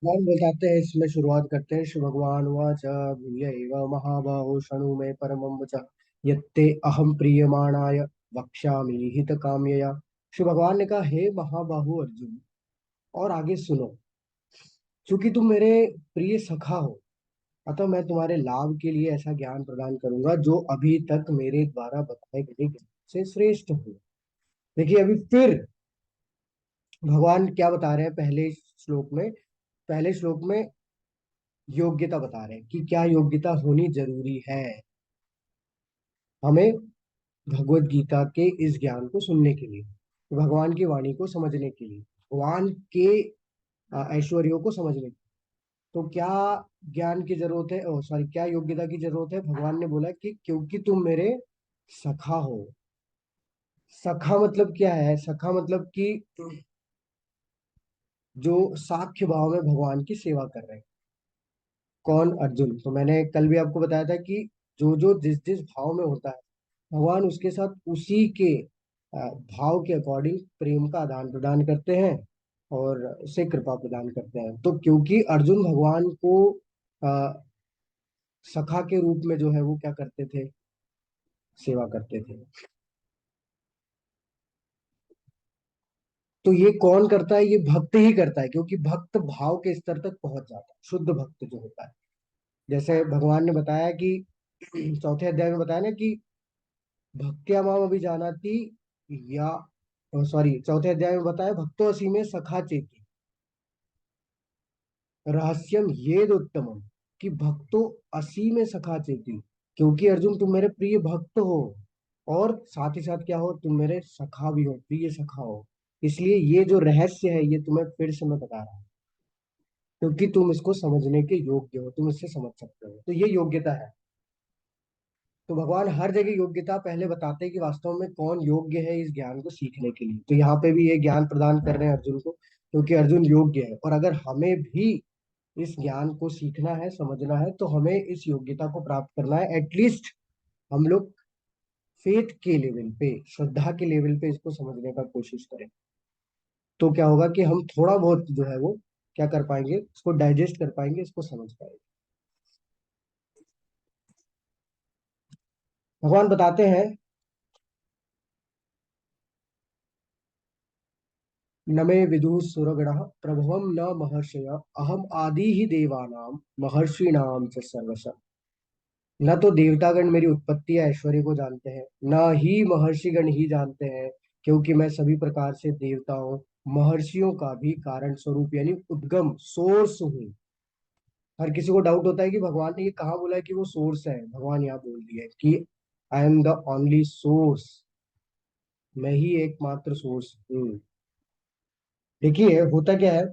भगवान बताते हैं, इसमें शुरुआत करते हैं। श्री भगवान वाच भूयैव महाबाहो शृणु मे परमं वचः यत्ते अहम प्रीयमाणाय वक्ष्यामि हित काम्यया। श्री भगवान ने कहा, हे महाबाहु अर्जुन, और आगे सुनो। क्योंकि तुम मेरे प्रिय सखा हो, अतः मैं तुम्हारे लाभ के लिए ऐसा ज्ञान प्रदान करूंगा जो अभी तक मेरे द्वारा बताए गए ज्ञान से श्रेष्ठ हो। देखिए, अभी फिर भगवान क्या बता रहे हैं। पहले श्लोक में योग्यता बता रहे हैं कि क्या योग्यता होनी जरूरी है हमें भगवत गीता के इस ज्ञान को सुनने के लिए, भगवान की वाणी को समझने के लिए, भगवान के ऐश्वर्यों को समझने के लिए। तो क्या ज्ञान की जरूरत है, सॉरी, क्या योग्यता की जरूरत है। भगवान ने बोला कि क्योंकि तुम मेरे सखा हो। सखा मतलब क्या है? सखा मतलब कि जो साख्य भाव में भगवान की सेवा कर रहे हैं। कौन? अर्जुन। तो मैंने कल भी आपको बताया था कि जो जो जिस जिस भाव में होता है, भगवान उसके साथ उसी के भाव के अकॉर्डिंग प्रेम का आदान प्रदान करते हैं और उसे कृपा प्रदान करते हैं। तो क्योंकि अर्जुन भगवान को अ, सखा के रूप में जो है वो क्या करते थे? सेवा करते थे। तो ये कौन करता है? ये भक्त ही करता है, क्योंकि भक्त भाव के स्तर तक पहुंच जाता है, शुद्ध भक्त जो होता है। जैसे भगवान ने बताया कि चौथे अध्याय में बताया ना कि भक्त्या माम अभिजानाति, या सॉरी, चौथे अध्याय में बताया भक्तो असी में सखा चेती रहस्यम ये उत्तमम, कि भक्तो असी में सखा चेती। क्योंकि अर्जुन तुम मेरे प्रिय भक्त हो, और साथ ही साथ क्या हो? तुम मेरे सखा भी हो, प्रिय सखा हो। इसलिए ये जो रहस्य है ये तुम्हें फिर से मैं बता रहा हूँ, क्योंकि तुम इसको समझने के योग्य हो, तुम इससे समझ सकते हो। तो ये योग्यता है। तो भगवान हर जगह योग्यता पहले बताते हैं कि वास्तव में कौन योग्य है इस ज्ञान को सीखने के लिए। तो यहाँ पे भी ये ज्ञान प्रदान कर रहे हैं अर्जुन को, क्योंकि अर्जुन योग्य है। और अगर हमें भी इस ज्ञान को सीखना है, समझना है, तो हमें इस योग्यता को प्राप्त करना है। एटलीस्ट हम लोग फेथ के लेवल पे, श्रद्धा के लेवल पे इसको समझने का कोशिश करें। तो क्या होगा कि हम थोड़ा बहुत जो है वो क्या कर पाएंगे, इसको डाइजेस्ट कर पाएंगे, इसको समझ पाएंगे। भगवान बताते हैं, न मे विदुः सुरगणः प्रभवं न महर्षय अहम आदि ही देवानां महर्षिणाम च सर्वश। न तो देवतागण मेरी उत्पत्ति या ऐश्वर्य को जानते हैं, न ही महर्षिगण ही जानते हैं, क्योंकि मैं सभी प्रकार से देवताओं, महर्षियों का भी कारण स्वरूप यानी उद्गम सोर्स हूँ। हर किसी को डाउट होता है कि भगवान ने ये कहाँ बोला है कि वो सोर्स है। भगवान यहाँ बोल दिया है कि I am the only source, मैं ही एकमात्र सोर्स हूँ। देखिए, होता क्या है,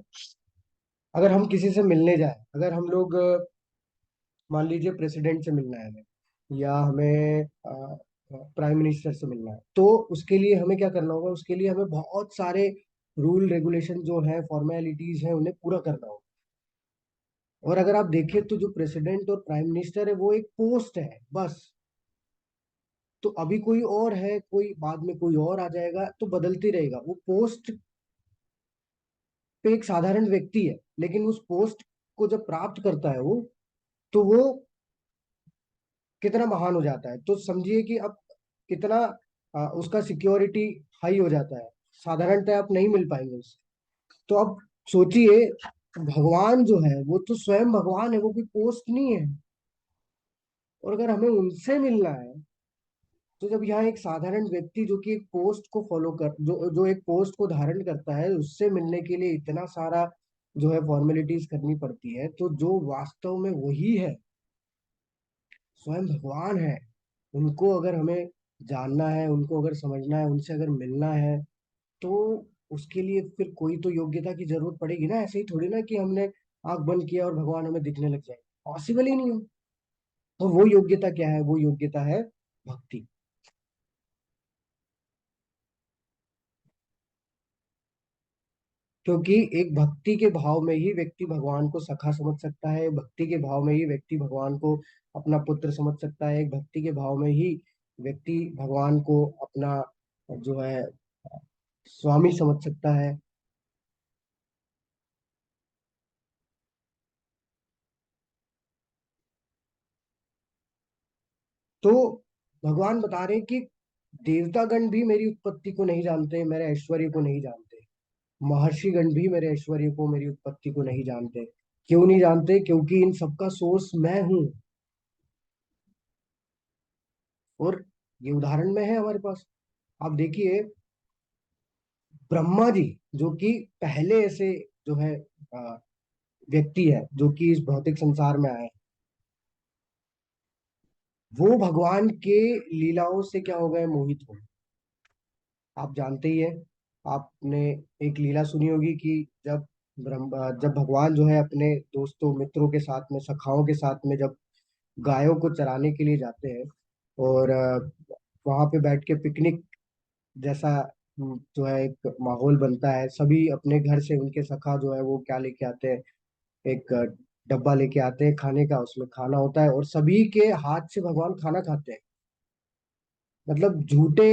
अगर हम किसी से मिलने जाए, अगर हम लोग मान लीजिए प्रेसिडेंट से मिलना है हमें, या हमें प्राइम मिनिस्टर से मिलना है, तो उसके लिए हमें क्या करना होगा? उसके लिए हमें बहुत सारे रूल रेगुलेशन जो है, फॉर्मेलिटीज है, उन्हें पूरा करना होगा। और अगर आप देखें तो जो प्रेसिडेंट और प्राइम मिनिस्टर है वो एक पोस्ट है बस। तो अभी कोई और है, कोई बाद में कोई और आ जाएगा, तो बदलती रहेगा। वो पोस्ट पे एक साधारण व्यक्ति है, लेकिन उस पोस्ट को जब प्राप्त करता है वो, तो वो कितना महान हो जाता है। तो समझिए कि अब कितना उसका सिक्योरिटी हाई हो जाता है। साधारणतः आप नहीं मिल पाएंगे उससे। तो अब सोचिए, भगवान जो है वो तो स्वयं भगवान है, वो कोई पोस्ट नहीं है। और अगर हमें उनसे मिलना है, तो जब यहाँ एक साधारण व्यक्ति जो कि एक पोस्ट को फॉलो कर, जो जो एक पोस्ट को धारण करता है, उससे मिलने के लिए इतना सारा जो है फॉर्मेलिटीज करनी पड़ती है, तो जो वास्तव में वही है, स्वयं भगवान है, उनको अगर हमें जानना है, उनको अगर समझना है, उनसे अगर मिलना है, तो उसके लिए फिर कोई तो योग्यता की जरूरत पड़ेगी ना। ऐसे ही थोड़ी ना कि हमने आंख बंद किया और भगवान हमें दिखने लग जाए, पॉसिबल ही नहीं हो। तो वो योग्यता क्या है? वो योग्यता है भक्ति। क्योंकि एक भक्ति के भाव में ही व्यक्ति भगवान को सखा समझ सकता है, भक्ति के भाव में ही व्यक्ति भगवान को अपना पुत्र समझ सकता है, एक भक्ति के भाव में ही व्यक्ति भगवान को अपना जो है स्वामी समझ सकता है। तो भगवान बता रहे हैं कि देवतागण भी मेरी उत्पत्ति को नहीं जानते, मेरे ऐश्वर्य को नहीं जानते। महर्षिगण भी मेरे ऐश्वर्य को, मेरी उत्पत्ति को नहीं जानते। क्यों नहीं जानते? क्योंकि इन सबका सोर्स मैं हूं। और ये उदाहरण में है हमारे पास। आप देखिए, ब्रह्मा जी, जो कि पहले ऐसे जो है अ, व्यक्ति है जो कि इस भौतिक संसार में आए, वो भगवान के लीलाओं से क्या हो गए? मोहित हो गए। आप जानते ही है, आपने एक लीला सुनी होगी कि जब भगवान जो है अपने दोस्तों मित्रों के साथ में, सखाओं के साथ में, जब गायों को चराने के लिए जाते हैं, और वहां पे बैठ के पिकनिक जैसा जो है एक माहौल बनता है। सभी अपने घर से, उनके सखा जो है वो क्या लेके आते हैं? एक डब्बा लेके आते हैं खाने का, उसमें खाना होता है और सभी के हाथ से भगवान खाना खाते हैं। मतलब झूठे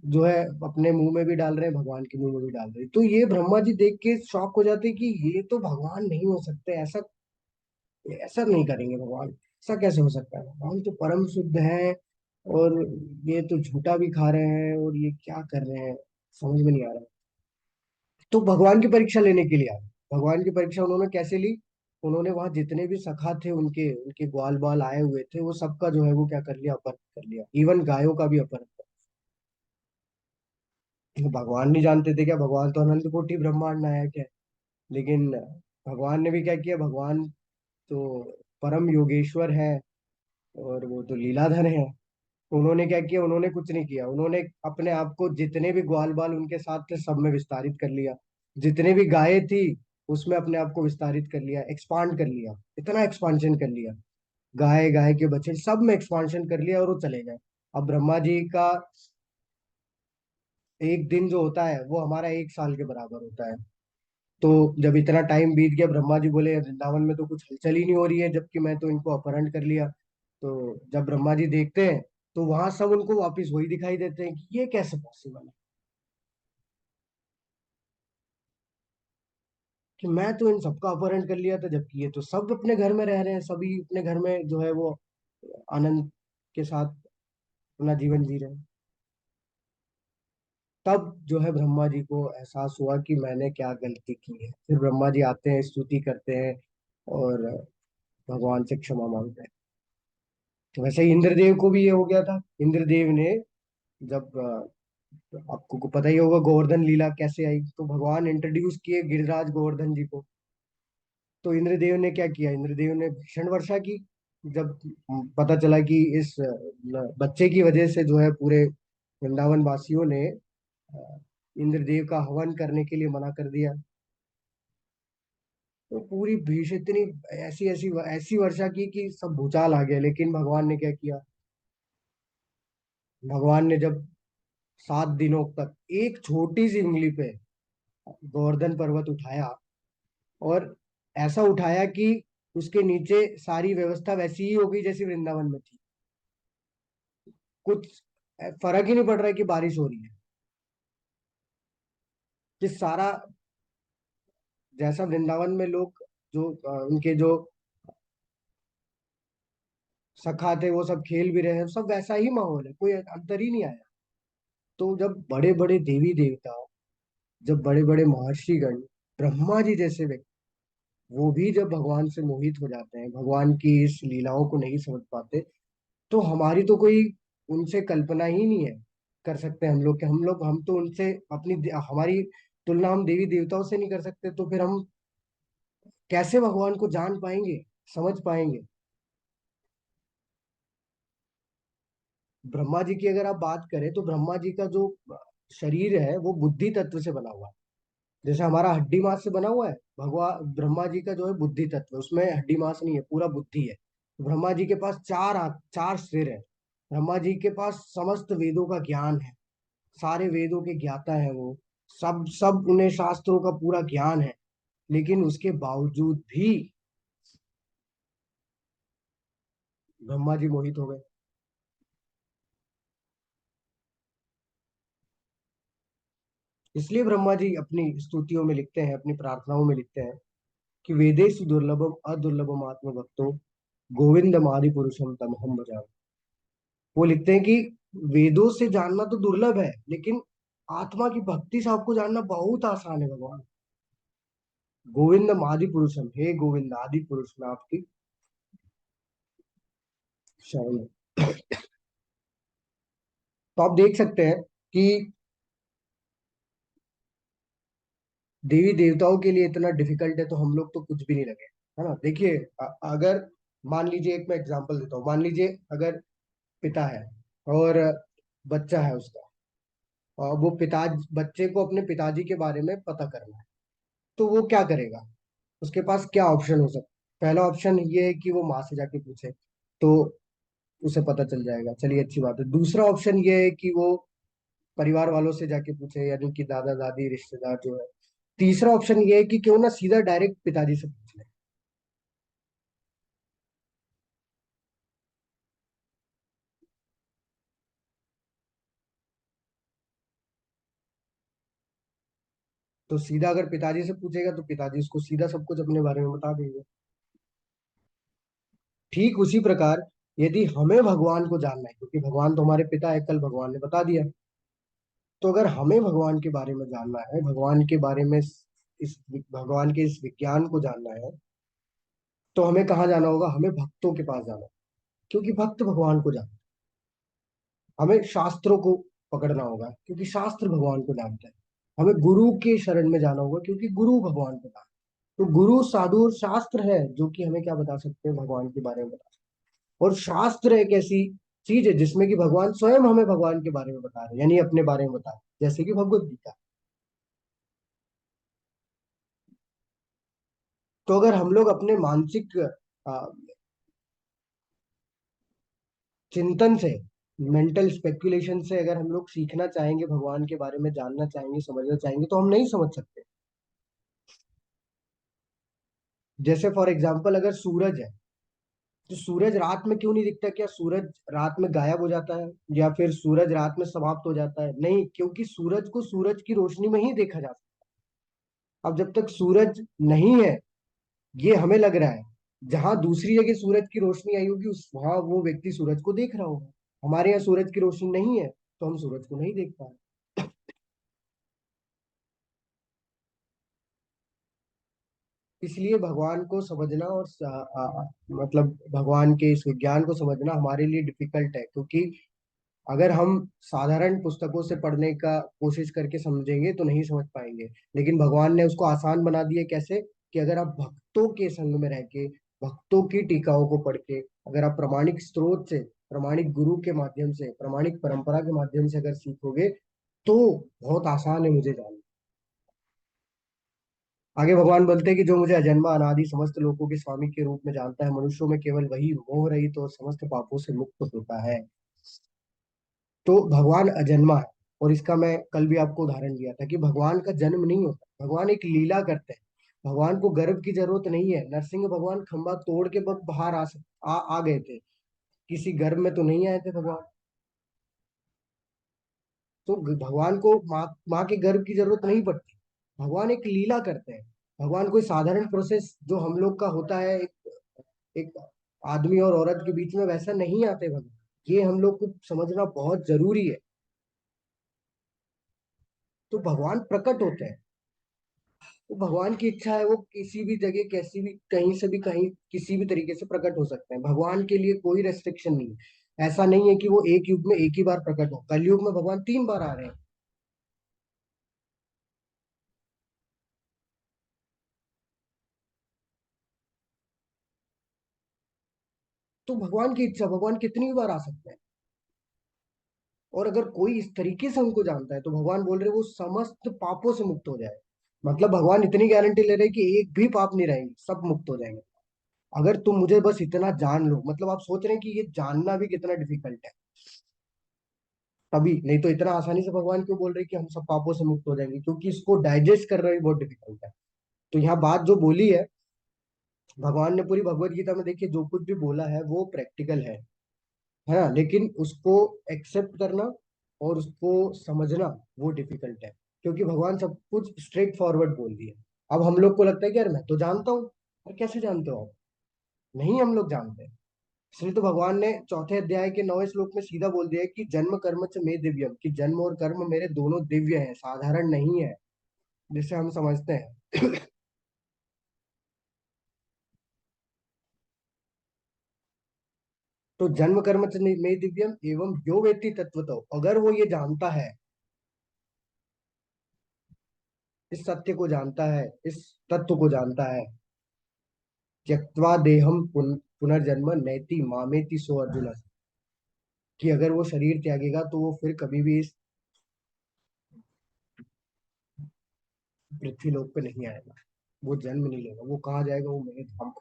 जो है अपने मुंह में भी डाल रहे हैं, भगवान के मुंह में भी डाल रहे हैं। तो ये ब्रह्मा जी देख के शॉक हो जाते हैं कि ये तो भगवान नहीं हो सकते, ऐसा ऐसा नहीं करेंगे भगवान। ऐसा कैसे हो सकता है? भगवान तो परम शुद्ध है, और ये तो झूठा भी खा रहे हैं, और ये क्या कर रहे हैं? समझ में नहीं आ रहा। तो भगवान की परीक्षा लेने के लिए आए। भगवान की परीक्षा उन्होंने कैसे ली? उन्होंने वहां जितने भी सखा थे, उनके उनके ग्वाल बाल आए हुए थे, वो सबका जो है वो क्या कर लिया? अपहरण कर लिया। इवन गायों का भी अपहरण कर लिया। भगवान नहीं जानते थे क्या? भगवान तो अनंत कोटि ब्रह्मांड नायक है। लेकिन भगवान ने भी क्या किया? भगवान तो परम योगेश्वर है, और वो तो लीलाधर है। उन्होंने क्या किया? उन्होंने कुछ नहीं किया। उन्होंने अपने आप को, जितने भी ग्वाल बाल उनके साथ थे, सब में विस्तारित कर लिया। जितने भी गायें थी, उसमें अपने आप को विस्तारित कर लिया, एक्सपांड कर लिया। इतना एक्सपांशन कर लिया, गाय, गाय के बच्चे, सब में एक्सपांशन कर लिया, और वो चले गए। अब ब्रह्मा जी का एक दिन जो होता है वो हमारा एक साल के बराबर होता है। तो जब इतना टाइम बीत गया, ब्रह्मा जी बोले वृंदावन में तो कुछ हलचल ही नहीं हो रही है, जबकि मैं तो इनको अपहरण कर लिया। तो जब ब्रह्मा जी देखते हैं, तो वहां सब उनको वापिस वही दिखाई देते हैं कि ये कैसे पॉसिबल है, कि मैं तो इन सबका अपहरण कर लिया था, जबकि ये तो सब अपने घर में रह रहे हैं, सभी अपने घर में जो है वो आनंद के साथ अपना जीवन जी रहे हैं। तब जो है ब्रह्मा जी को एहसास हुआ कि मैंने क्या गलती की है। फिर ब्रह्मा जी आते हैं, स्तुति करते हैं, और भगवान से क्षमा मांगते हैं। तो वैसे ही इंद्रदेव को भी ये हो गया था। इंद्रदेव ने जब आपको को पता ही होगा गोवर्धन लीला कैसे आई, तो भगवान इंट्रोड्यूस किए गिरिराज गोवर्धन जी को। तो इंद्रदेव ने क्या किया? इंद्रदेव ने भीषण वर्षा की। जब पता चला कि इस बच्चे की वजह से जो है पूरे वृंदावन वासियों ने इंद्रदेव का हवन करने के लिए मना कर दिया, तो पूरी भीष इतनी ऐसी ऐसी ऐसी वर्षा की कि सब भूचाल आ गया। लेकिन भगवान ने क्या किया? भगवान ने जब 7 दिनों तक एक छोटी सी उंगली पे गोवर्धन पर्वत उठाया, और ऐसा उठाया कि उसके नीचे सारी व्यवस्था वैसी ही हो गई जैसी वृंदावन में थी। कुछ फर्क ही नहीं पड़ रहा है कि बारिश हो रही है, कि सारा जैसा वृंदावन में लोग जो उनके जो सखा थे वो सब खेल भी रहे हैं, सब वैसा ही माहौल है, कोई अंतर ही नहीं आया। तो जब बड़े बड़े देवी देवता, जब बड़े बड़े महर्षिगण, ब्रह्मा जी जैसे व्यक्ति, वो भी जब भगवान से मोहित हो जाते हैं, भगवान की इस लीलाओं को नहीं समझ पाते, तो हमारी तो कोई उनसे कल्पना ही नहीं है कर सकते हम लोग, कि हम तो उनसे हमारी तुलना हम देवी देवताओं से नहीं कर सकते, तो फिर हम कैसे भगवान को जान पाएंगे, समझ पाएंगे? ब्रह्मा जी की अगर आप बात करें, तो ब्रह्मा जी का जो शरीर है वो बुद्धि तत्व से बना हुआ है। जैसे हमारा हड्डी मांस से बना हुआ है, भगवान ब्रह्मा जी का जो है बुद्धि तत्व, उसमें हड्डी मांस नहीं है, पूरा बुद्धि है। ब्रह्मा जी के पास 4 हाथ, 4 सिर है। ब्रह्मा जी के पास समस्त वेदों का ज्ञान है, सारे वेदों के ज्ञाता है वो। सब सब उन्हें शास्त्रों का पूरा ज्ञान है। लेकिन उसके बावजूद भी ब्रह्मा जी मोहित हो गए। इसलिए ब्रह्मा जी अपनी स्तुतियों में लिखते हैं, अपनी प्रार्थनाओं में लिखते हैं कि वेदेषु दुर्लभम अदुर्लभम आत्म भक्तो गोविंदम आदि पुरुषम तमहम भजामि। वो लिखते हैं कि वेदों से जानना तो दुर्लभ है, लेकिन आत्मा की भक्ति से आपको जानना बहुत आसान है भगवान। गोविंद आदि पुरुषम, हे गोविंद आदि पुरुष, मैं आपकी शरण में। तो आप देख सकते हैं कि देवी देवताओं के लिए इतना डिफिकल्ट है, तो हम लोग तो कुछ भी नहीं लगे, है ना। देखिए, अगर मान लीजिए, एक मैं एग्जांपल देता हूँ, मान लीजिए अगर पिता है और बच्चा है उसका, और वो पिता बच्चे को अपने पिताजी के बारे में पता करना है, तो वो क्या करेगा? उसके पास क्या ऑप्शन हो सकता है? पहला ऑप्शन ये है कि वो माँ से जाके पूछे, तो उसे पता चल जाएगा, चलिए अच्छी बात है। दूसरा ऑप्शन ये है कि वो परिवार वालों से जाके पूछे, यानी कि दादा दादी रिश्तेदार जो है। तीसरा ऑप्शन ये है कि क्यों ना सीधा डायरेक्ट पिताजी से पूछ ले। तो सीधा अगर पिताजी से पूछेगा तो पिताजी उसको सीधा सब कुछ अपने बारे में बता देंगे। ठीक उसी प्रकार, यदि हमें भगवान को जानना है, क्योंकि भगवान तो हमारे पिता है, कल भगवान ने बता दिया, तो अगर हमें भगवान के बारे में जानना है, भगवान के बारे में इस भगवान के इस विज्ञान को जानना है, तो हमें कहाँ जाना होगा? हमें भक्तों के पास जाना है, क्योंकि भक्त भगवान को जानते हैं। हमें शास्त्रों को पकड़ना होगा, क्योंकि शास्त्र भगवान को जानते हैं। हमें गुरु के शरण में जाना होगा, क्योंकि गुरु भगवान को जानते हैं। तो गुरु साधु और शास्त्र है जो कि हमें क्या बता सकते हैं? भगवान के बारे में बता सकते हैं। और शास्त्र एक ऐसी चीज है जिसमें कि भगवान स्वयं हमें भगवान के बारे में बता रहे हैं, यानी अपने बारे में बता रहे हैं, जैसे कि भगवत गीता। तो अगर हम लोग अपने मानसिक आ, चिंतन से, मेंटल स्पेकुलेशन से अगर हम लोग सीखना चाहेंगे, भगवान के बारे में जानना चाहेंगे, समझना चाहेंगे, तो हम नहीं समझ सकते। जैसे फॉर एग्जाम्पल, अगर सूरज है, तो सूरज रात में क्यों नहीं दिखता? क्या सूरज रात में गायब हो जाता है, या फिर सूरज रात में समाप्त हो जाता है? नहीं, क्योंकि सूरज को सूरज की रोशनी में ही देखा जा सकता है। अब जब तक सूरज नहीं है, ये हमें लग रहा है, जहां दूसरी जगह सूरज की रोशनी आई होगी, उस वहां वो व्यक्ति सूरज को देख रहा होगा। हमारे यहाँ सूरज की रोशनी नहीं है, तो हम सूरज को नहीं देख पा रहे। इसलिए भगवान को समझना और मतलब भगवान के इस विज्ञान को समझना हमारे लिए डिफिकल्ट है, क्योंकि अगर हम साधारण पुस्तकों से पढ़ने का कोशिश करके समझेंगे तो नहीं समझ पाएंगे। लेकिन भगवान ने उसको आसान बना दिया। कैसे? कि अगर आप भक्तों के संग में रह के, भक्तों की टीकाओं को पढ़ के, अगर आप प्रामाणिक स्रोत से, प्रामाणिक गुरु के माध्यम से, प्रामाणिक परंपरा के माध्यम से अगर सीखोगे, तो बहुत आसान है मुझे जानना। आगे भगवान बोलते हैं कि जो मुझे अजन्मा अनादि समस्त लोकों के स्वामी के रूप में जानता है, मनुष्यों में केवल वही मोह रहित और समस्त पापों से मुक्त होता है। तो भगवान अजन्मा है। और इसका मैं कल भी आपको उदाहरण दिया था कि भगवान का जन्म नहीं होता, भगवान एक लीला करते हैं। भगवान को गर्भ की जरूरत नहीं है। नरसिंह भगवान खंबा तोड़ के बस बाहर आ गए थे, किसी गर्भ में तो नहीं आए थे भगवान। तो भगवान को माँ के गर्भ की जरूरत नहीं पड़ती। भगवान एक लीला करते हैं। भगवान कोई साधारण प्रोसेस जो हम लोग का होता है, एक आदमी और औरत के बीच में, वैसा नहीं आते भगवान। ये हम लोग को समझना बहुत जरूरी है। तो भगवान प्रकट होते हैं। तो भगवान की इच्छा है, वो किसी भी जगह, कैसी भी, कहीं से भी, कहीं किसी भी तरीके से प्रकट हो सकते हैं। भगवान के लिए कोई रेस्ट्रिक्शन नहीं है। ऐसा नहीं है कि वो एक युग में एक ही बार प्रकट हो। कलयुग में भगवान 3 बार आ रहे हैं। तो भगवान की इच्छा, भगवान कितनी बार आ सकते हैं। और अगर कोई इस तरीके से उनको जानता है, तो भगवान बोल रहे हैं वो समस्त पापों से मुक्त हो जाए। मतलब भगवान इतनी गारंटी ले रहे हैं कि एक भी पाप नहीं रहेंगे, सब मुक्त हो जाएंगे। अगर तुम मुझे बस इतना जान लो, मतलब आप सोच रहे हैं कि ये जानना भी कितना डिफिकल्ट है। तभी नहीं तो इतना आसानी से भगवान क्यों बोल रहे हैं कि हम सब पापों से मुक्त हो जाएंगे? क्योंकि इसको डाइजेस्ट करना भी बहुत डिफिकल्ट है। तो यहाँ बात जो बोली है भगवान ने पूरी भगवत गीता में, देखिए जो कुछ भी बोला है वो प्रैक्टिकल है ना, लेकिन उसको एक्सेप्ट करना और उसको समझना वो डिफिकल्ट है। क्योंकि भगवान सब कुछ स्ट्रेट फॉरवर्ड बोल दिया। अब हम लोग को लगता है कि यार मैं तो जानता हूँ। और कैसे जानते हो आप? नहीं, हम लोग जानते हैं। इसलिए तो भगवान ने चौथे अध्याय के 9वें श्लोक में सीधा बोल दिया है कि जन्म कर्म च मे दिव्यम, कि जन्म और कर्म मेरे दोनों दिव्य हैं, साधारण नहीं है, जिसे हम समझते हैं। तो जन्म कर्म च मे दिव्यम एवं यो वेत्ति तत्वतो, अगर वो ये जानता है, इस सत्य को जानता है, इस तत्व को जानता है, त्यक्त्वा देहम पुनर्जन्म नैति मामेति सो अर्जुन, कि अगर वो शरीर त्यागेगा तो वो फिर कभी भी इस पृथ्वी लोक पे नहीं आएगा, वो जन्म नहीं लेगा, वो कहाँ जाएगा, वो मेरे धाम।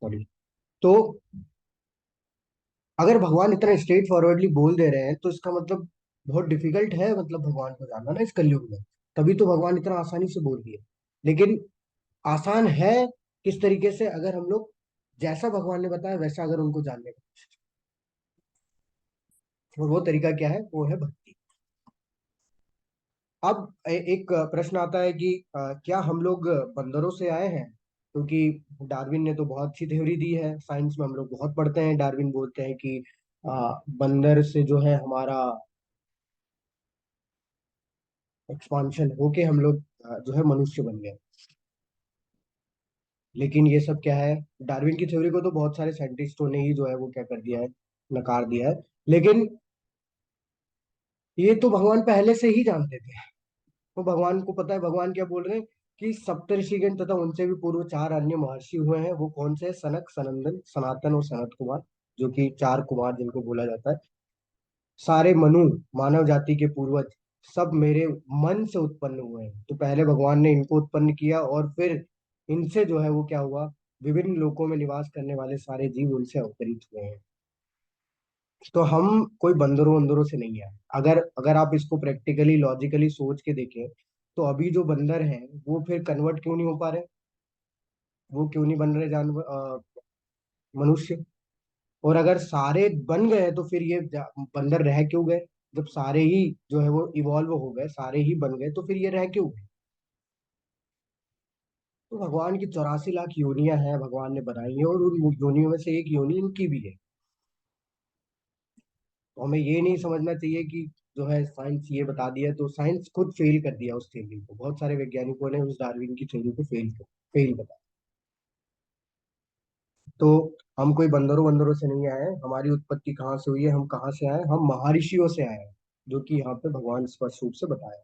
सॉरी। तो अगर भगवान इतना स्ट्रेट फॉरवर्डली बोल दे रहे हैं तो इसका मतलब बहुत डिफिकल्ट है, मतलब भगवान को जानना ना इस कलयुग में। तभी तो भगवान इतना आसानी से बोल दिए। लेकिन आसान है किस तरीके से, अगर हम लोग जैसा भगवान ने बताया वैसा अगर उनको जानने का, और वो तरीका क्या है, वो है भक्ति। अब एक प्रश्न आता है कि क्या हम लोग बंदरों से आए हैं? क्योंकि डार्विन ने तो बहुत अच्छी थ्योरी दी है, साइंस में हम लोग बहुत पढ़ते हैं, डार्विन बोलते हैं कि बंदर से जो है हमारा एक्सपांशन होके हम लोग जो है मनुष्य बन गए। लेकिन ये सब क्या है, डार्विन की थ्योरी को तो बहुत सारे साइंटिस्टों ने ही जो है वो क्या कर दिया है, नकार दिया है। लेकिन ये तो भगवान पहले से ही जानते थे। तो भगवान को पता है, भगवान क्या बोल रहे हैं कि सप्तऋषिगण तथा उनसे भी पूर्व चार अन्य महर्षि हुए हैं। वो कौन से हैं? सनक, सनंदन, सनातन और सनत कुमार, जो कि चार कुमार जिनको बोला जाता है। सारे मनु, मानव जाति के पूर्वज, सब मेरे मन से उत्पन्न हुए हैं। तो पहले भगवान ने इनको उत्पन्न किया और फिर इनसे जो है वो क्या हुआ, विभिन्न लोकों में निवास करने वाले सारे जीव उनसे अवतरित हुए हैं। तो हम कोई बंदरों बंदरों से नहीं है। अगर अगर आप इसको प्रैक्टिकली लॉजिकली सोच के देखें, तो अभी जो बंदर हैं वो फिर कन्वर्ट क्यों नहीं हो पा रहे, वो क्यों नहीं बन रहे जानवर, मनुष्य? और अगर सारे बन गए तो फिर ये बंदर रह क्यों गए? जब सारे ही जो है वो इवॉल्व हो गए, सारे ही बन गए, तो फिर ये रह क्यों गए? तो भगवान की 84 लाख योनियां हैं, भगवान ने बनाई है, और उन योनियों में से एक योनि इनकी भी है। तो हमें ये नहीं समझना चाहिए कि जो है साइंस ये बता दिया, तो साइंस खुद फेल कर दिया उस थ्योरी को। बहुत सारे वैज्ञानिकों ने उस डार्विन की थ्योरी को फेल बताया। तो हम कोई बंदरों बंदरों से नहीं आए हैं। हमारी उत्पत्ति कहाँ से हुई है, हम कहाँ से आए हैं? हम महर्षियों से आए हैं, जो कि यहाँ पे भगवान स्पष्ट रूप से बताया।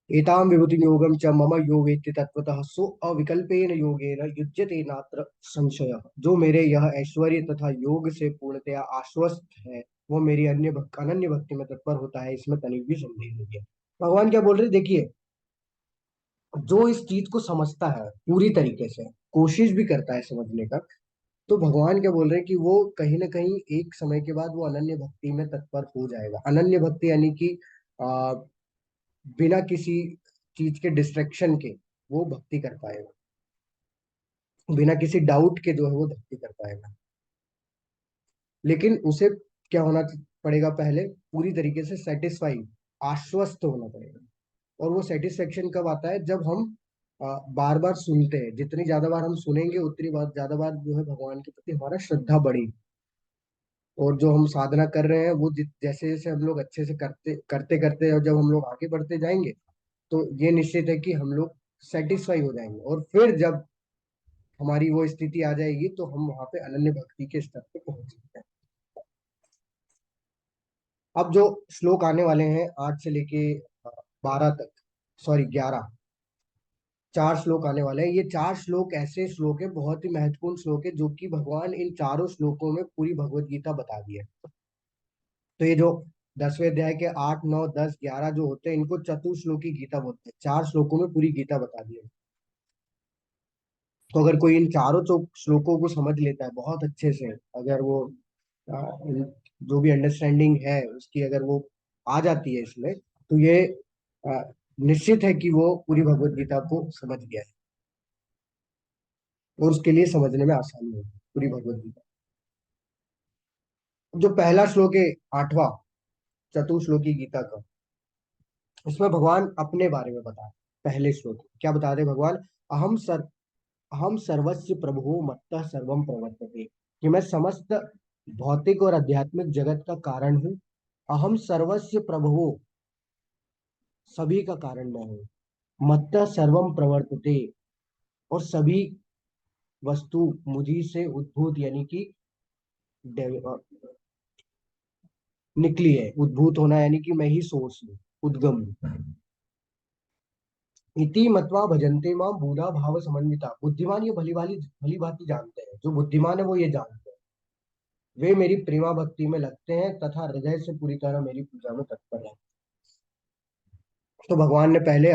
एतां विभूति योगम च मम यो वेत्ति तत्वतः सो अविकल्पेन योगेन युज्यते नात्र संशय। जो मेरे यह ऐश्वर्य तथा योग से पूर्णतया आश्वस्त है, वो मेरी अनन्य भक्ति में तत्पर होता है, इसमें तनिक भी संदेह नहीं है। भगवान क्या बोल रहे हैं, देखिए, जो इस चीज को समझता है पूरी तरीके से, कोशिश भी करता है समझने का, तो भगवान क्या बोल रहे हैं कि वो कहीं ना कहीं एक समय के बाद वो अनन्य भक्ति में तत्पर हो जाएगा। अनन्य भक्ति यानी कि आ, बिना किसी चीज के डिस्ट्रैक्शन के वो भक्ति कर पाएगा, बिना किसी डाउट के जो है वो भक्ति कर पाएगा। लेकिन उसे क्या होना पड़ेगा, पहले पूरी तरीके से सेटिस्फाई, आश्वस्त होना पड़ेगा। और वो सेटिस्फेक्शन कब आता है, जब हम बार बार सुनते हैं। जितनी ज्यादा बार हम सुनेंगे उतनी बार ज्यादा बार जो है भगवान के प्रति हमारा श्रद्धा बढ़ेगी। और जो हम साधना कर रहे हैं वो जैसे जैसे हम लोग अच्छे से करते करते करते, और जब हम लोग आगे बढ़ते जाएंगे, तो ये निश्चित है कि हम लोग सेटिस्फाई हो जाएंगे। और फिर जब हमारी वो स्थिति आ जाएगी तो हम वहां पे अनन्य भक्ति के स्तर पे पहुंच सकते हैं। अब जो श्लोक आने वाले हैं 8 से लेके 12 तक, सॉरी 11, 4 श्लोक आने वाले हैं। ये 4 श्लोक ऐसे श्लोक है, बहुत ही महत्वपूर्ण श्लोक है, जो कि भगवान इन चारों श्लोकों में पूरी भगवत गीता बता दी है। तो ये जो 10वें अध्याय के 8, 9, 10, 11 जो होते हैं, इनको चतुश्लोकी गीता बोलते हैं। 4 श्लोकों में पूरी गीता बता दी है। तो अगर कोई इन चारों श्लोकों को समझ लेता है बहुत अच्छे से, अगर वो जो भी अंडरस्टैंडिंग है उसकी अगर वो आ जाती है इसमें, तो ये अ, निश्चित है कि वो पूरी भगवत गीता को समझ गया है, और उसके लिए समझने में आसानी होगी पूरी भगवत गीता। जो पहला श्लोक है, आठवां चतुश्लोकी गीता का, इसमें भगवान अपने बारे में बता रहे हैं। पहले श्लोक में क्या बता रहे हैं भगवान? अहम सर अहम सर्वस्य प्रभुः मत्तः सर्वम प्रवर्तते, कि मैं समस्त भौतिक और आध्यात्मिक जगत का कारण हूँ। अहम सर्वस्य प्रभुः, सभी का कारण मैं हूँ। मत्तः सर्वम प्रवर्तते, और सभी वस्तु मुझी से उद्भूत, यानी कि निकली है। उद्भूत होना यानी कि मैं ही सोर्स हूँ, उद्गम हूँ। इति मत्वा भजन्ते माम बूढ़ा भाव समन्विता, बुद्धिमान ये भली भाली भली भांति जानते हैं, जो बुद्धिमान है वो ये जानते हैं। वे मेरी प्रेमा भक्ति में लगते हैं तथा हृदय से पूरी तरह मेरी पूजा में तत्पर है। तो भगवान ने पहले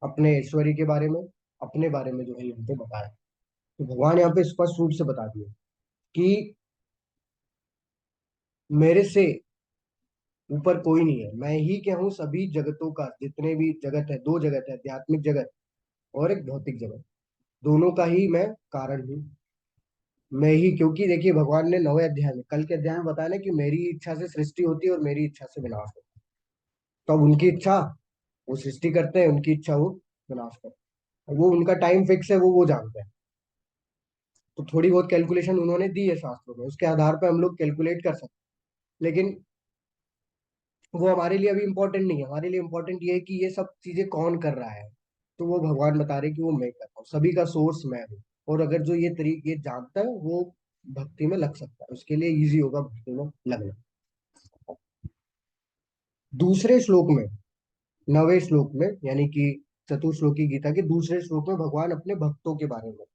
अपने ऐश्वर्य के बारे में, अपने बारे में जो है हमको बताया। तो भगवान यहाँ पे स्पष्ट रूप से बता दिया कि मेरे से ऊपर कोई नहीं है, मैं ही क्या हूँ सभी जगतों का। जितने भी जगत है, दो जगत है, आध्यात्मिक जगत और एक भौतिक जगत, दोनों का ही मैं कारण हूँ। मैं ही, क्योंकि देखिए भगवान ने 9वें अध्याय में, कल के अध्याय में बताया ना कि मेरी इच्छा से सृष्टि होती है और मेरी इच्छा से विनाश होता है। तो अब उनकी इच्छा वो सृष्टि करते हैं, उनकी इच्छा वो विनाश करते हैं। वो उनका टाइम फिक्स है, वो जानते हैं। तो थोड़ी बहुत कैलकुलेशन उन्होंने दी है शास्त्रों में, उसके आधार पर हम लोग कैलकुलेट कर सकते हैं। लेकिन वो हमारे लिए अभी इंपॉर्टेंट नहीं है। हमारे लिए इंपॉर्टेंट ये है कि ये सब चीजें कौन कर रहा है। तो वो भगवान बता रहे कि वो मैं कर रहा हूँ, सभी का सोर्स मैं हूँ। और अगर जो ये तरीके ये जानता है वो भक्ति में लग सकता है, उसके लिए इजी होगा भक्ति में लगना। दूसरे श्लोक में, 9वें श्लोक में, यानी कि चतुश्लोकी गीता के दूसरे श्लोक में भगवान अपने भक्तों के बारे में,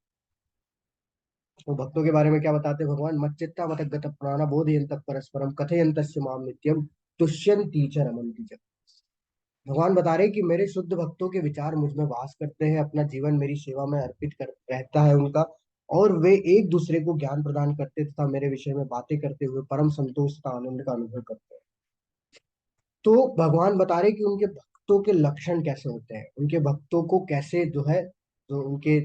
वो भक्तों के बारे में क्या बताते हैं भगवान? मच्चित्ता मतगत प्राणा बोधयंत परस्परम कथयंत माम नित्यम तुष्यन्ति च रमन्ति च। भगवान बता रहे हैं कि मेरे शुद्ध भक्तों के विचार मुझ में वास करते हैं, अपना जीवन मेरी सेवा में अर्पित कर रहता है उनका। और वे एक दूसरे को ज्ञान प्रदान करते तथा मेरे विषय में बातें करते हुए परम संतोष तथा आनंद का अनुभव करते हैं। तो भगवान बता रहे हैं कि उनके भक्तों के लक्षण कैसे होते हैं, उनके भक्तों को कैसे जो है, जो उनके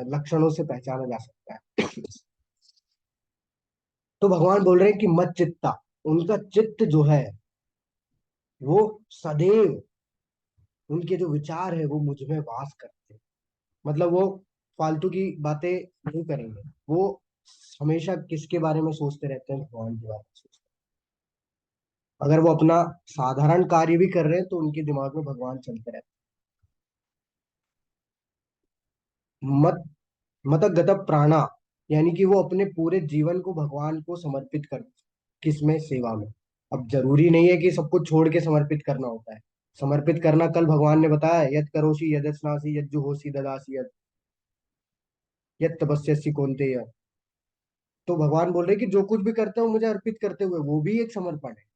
लक्षणों से पहचाना जा सकता है। तो भगवान बोल रहे हैं कि मत चित्ता, उनका चित्त जो है वो सदैव, उनके जो विचार है वो मुझ में वास करते हैं। मतलब वो फालतू की बातें नहीं करेंगे। वो हमेशा किसके बारे में सोचते रहते हैं? भगवान के बारे में सोचते हैं। अगर वो अपना साधारण कार्य भी कर रहे हैं तो उनके दिमाग में भगवान चलते रहते हैं। मतगत प्राणा, यानी कि वो अपने पूरे जीवन को भगवान को समर्पित कर, किसमें? सेवा में। अब जरूरी नहीं है कि सब कुछ छोड़ के समर्पित करना होता है। समर्पित करना कल भगवान ने बताया, यद करोषि यद स्नासी यद जुहोसी ददासी यद यद तपस्यसि कौन्तेय। तो भगवान बोल रहे हैं कि जो कुछ भी करते हो मुझे अर्पित करते हुए, वो भी एक समर्पण है।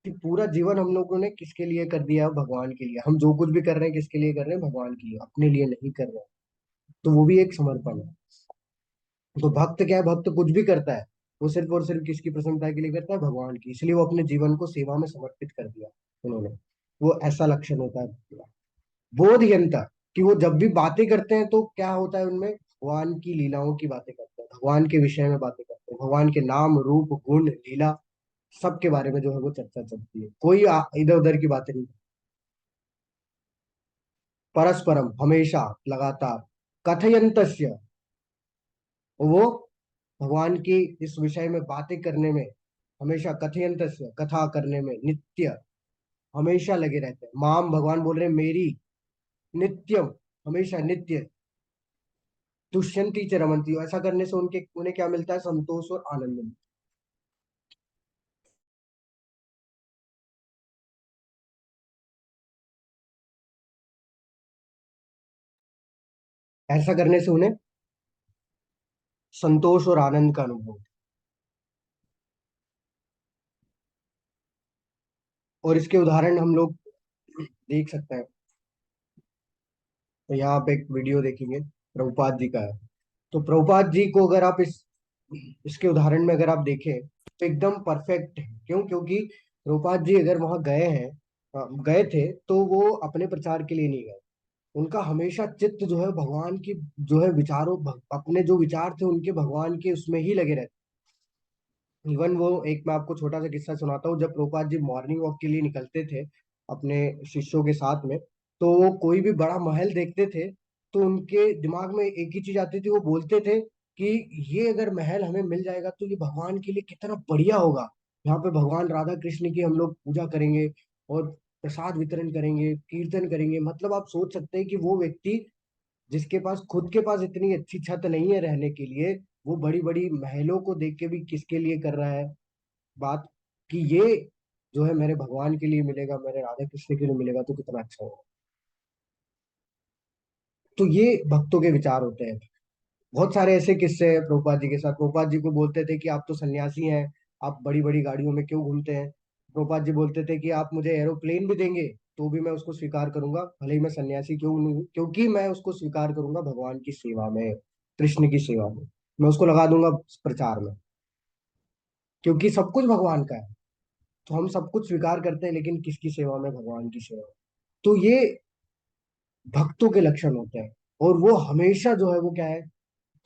कि पूरा जीवन हम लोगों ने किसके लिए कर दिया है? भगवान के लिए। हम जो कुछ भी कर रहे हैं किसके लिए कर रहे हैं? भगवान के लिए, अपने लिए नहीं कर रहे हैं। तो वो भी एक समर्पण है। तो भक्त क्या है? भक्त कुछ भी करता है, वो सिर्फ और सिर्फ किसकी प्रसन्नता के लिए करता है? भगवान की। इसलिए वो अपने जीवन को सेवा में समर्पित कर दिया उन्होंने। वो ऐसा लक्षण होता है भक्ति का। बोध यंता, कि वो जब भी बातें करते हैं तो क्या होता है उनमें? भगवान की लीलाओं की बातें करते हैं, भगवान के विषय में बातें करते हैं, भगवान के नाम रूप गुण लीला सबके बारे में जो है वो चर्चा चलती है। कोई इधर उधर की बातें नहीं। परस्परम, हमेशा, लगातार। कथयंतस्य, वो भगवान की इस विषय में बातें करने में, हमेशा, कथयंतस्य, कथा करने में, नित्य, हमेशा लगे रहते हैं। माम, भगवान बोल रहे हैं मेरी, नित्यम, हमेशा नित्य, तुष्यंती च रमंती, ऐसा करने से उनके उन्हें क्या मिलता है? संतोष और आनंद मिलता है। ऐसा करने से उन्हें संतोष और आनंद का अनुभव होता है। और इसके उदाहरण हम लोग देख सकते हैं। तो यहाँ आप एक वीडियो देखेंगे, प्रभुपाद जी का है। तो प्रभुपाद जी को अगर आप इस इसके उदाहरण में अगर आप देखें तो एकदम परफेक्ट है। क्यों? क्योंकि प्रभुपाद जी अगर वहां गए हैं गए थे, तो वो अपने प्रचार के लिए नहीं गए। उनका हमेशा चित्त जो है भगवान की, जो है विचारों, अपने जो विचार थे उनके भगवान के उसमें ही लगे रहते। इवन वो, एक मैं आपको छोटा सा किस्सा सुनाता हूँ। जब प्रभुपाद जी मॉर्निंग वॉक के लिए निकलते थे अपने शिष्यों के साथ में, तो वो कोई भी बड़ा महल देखते थे, तो उनके दिमाग में एक ही चीज आती थी। वो बोलते थे कि ये अगर महल हमें मिल जाएगा तो ये भगवान के लिए कितना बढ़िया होगा। यहाँ पे भगवान राधा कृष्ण की हम लोग पूजा करेंगे और प्रसाद वितरण करेंगे, कीर्तन करेंगे। मतलब आप सोच सकते हैं कि वो व्यक्ति जिसके पास खुद के पास इतनी अच्छी छत नहीं है रहने के लिए, वो बड़ी बड़ी महलों को देख के भी किसके लिए कर रहा है बात, कि ये जो है मेरे भगवान के लिए मिलेगा, मेरे राधा कृष्ण के लिए मिलेगा, तो कितना अच्छा होगा। तो ये भक्तों के विचार होते हैं। बहुत सारे ऐसे किस्से हैं प्रभुपाद जी के साथ। प्रभुपाद जी को बोलते थे कि आप तो सन्यासी हैं, आप बड़ी बड़ी गाड़ियों में क्यों घूमते हैं। प्रभुपाद जी बोलते थे कि आप मुझे एरोप्लेन भी देंगे तो भी मैं उसको स्वीकार करूंगा, भले ही मैं सन्यासी क्यों नहीं हूं, क्योंकि मैं उसको स्वीकार करूंगा भगवान की सेवा में, कृष्ण की सेवा में। मैं उसको लगा दूंगा प्रचार में, क्योंकि सब कुछ भगवान का है। तो हम सब कुछ स्वीकार करते हैं, लेकिन किसकी सेवा में? भगवान की सेवा में। तो ये भक्तों के लक्षण होते हैं। और वो हमेशा जो है वो क्या है,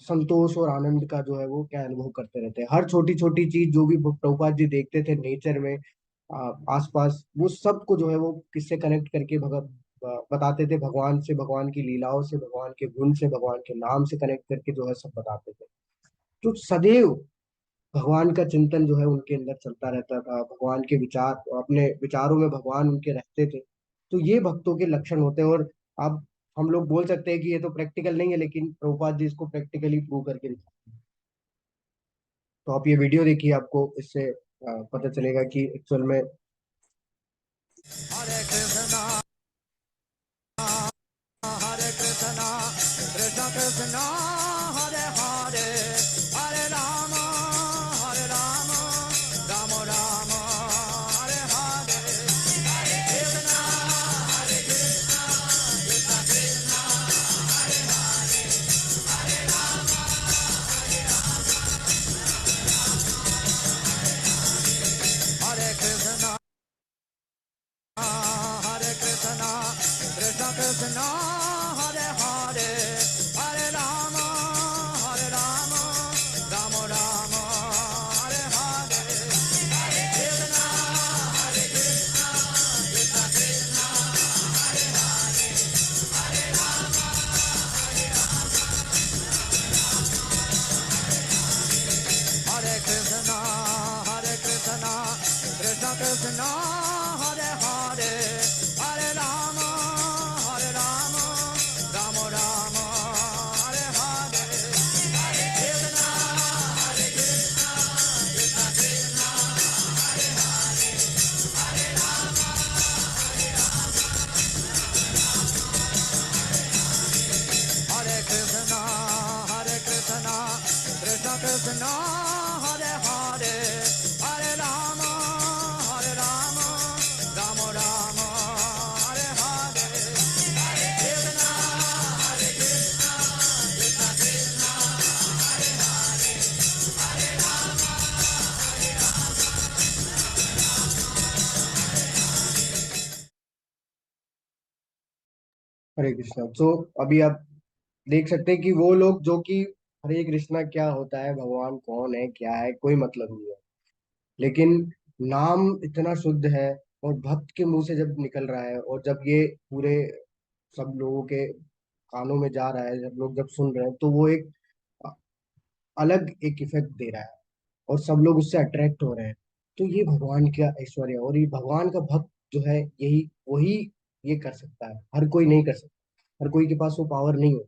संतोष और आनंद का जो है वो क्या अनुभव करते रहते हैं। हर छोटी छोटी चीज जो भी प्रभुपाद जी देखते थे नेचर में, आसपास, वो सब को जो है वो किससे कनेक्ट करके भगत बताते थे। भगवान से, भगवान की लीलाओं से, भगवान के गुण से, भगवान के नाम से कनेक्ट करके जो है सब बताते थे। तो सदैव भगवान का चिंतन जो है उनके अंदर चलता रहता था। भगवान के विचार, अपने विचारों में भगवान उनके रहते थे। तो ये भक्तों के लक्षण होते हैं। और अब हम लोग बोल सकते हैं कि ये तो प्रैक्टिकल नहीं है, लेकिन प्रभुपाद जी इसको प्रैक्टिकली प्रूव करके दिखाते हैं। तो आप ये वीडियो देखिए, आपको इससे पता चलेगा कि एक्चुअल में। हरे कृष्णा हरे कृष्णा कृष्ण कृष्णा हरे हरे हरे राम राम राम हरे हरे कृष्णा हरे कृष्णा कृष्ण कृष्णा हरे हरे हरे राम हरे कृष्णा हरे कृष्णा कृष्ण कृष्णा हरे हरे हरे राम राम राम हरे हरे कृष्णा हरे कृष्णा कृष्ण कृष्णा हरे हरे हरे राम हरे कृष्णा कृष्ण कृष्णा हरे हरे हरे राम राम राम हरे हरे हरे कृष्णा कृष्ण कृष्णा हरे हरे हरे राम हरे कृष्णा कृष्ण कृष्णा हरे हरे हरे राम राम राम हरे हरे हरे कृष्णा कृष्ण कृष्णा हरे हरे हरे राम हरे कृष्णा। तो अभी आप देख सकते हैं कि वो लोग जो कि हरे कृष्णा क्या होता है, भगवान कौन है, क्या है, कोई मतलब नहीं है, लेकिन नाम इतना शुद्ध है। और भक्त के मुंह से जब निकल रहा है, और जब ये पूरे सब लोगों के कानों में जा रहा है, जब लोग जब सुन रहे हैं, तो वो एक अलग एक इफेक्ट दे रहा है, और सब लोग उससे अट्रैक्ट हो रहे हैं। तो ये भगवान का ऐश्वर्य है। और ये भगवान का भक्त जो है, यही वही ये कर सकता है। हर कोई नहीं कर सकता, हर कोई के पास वो पावर नहीं हो।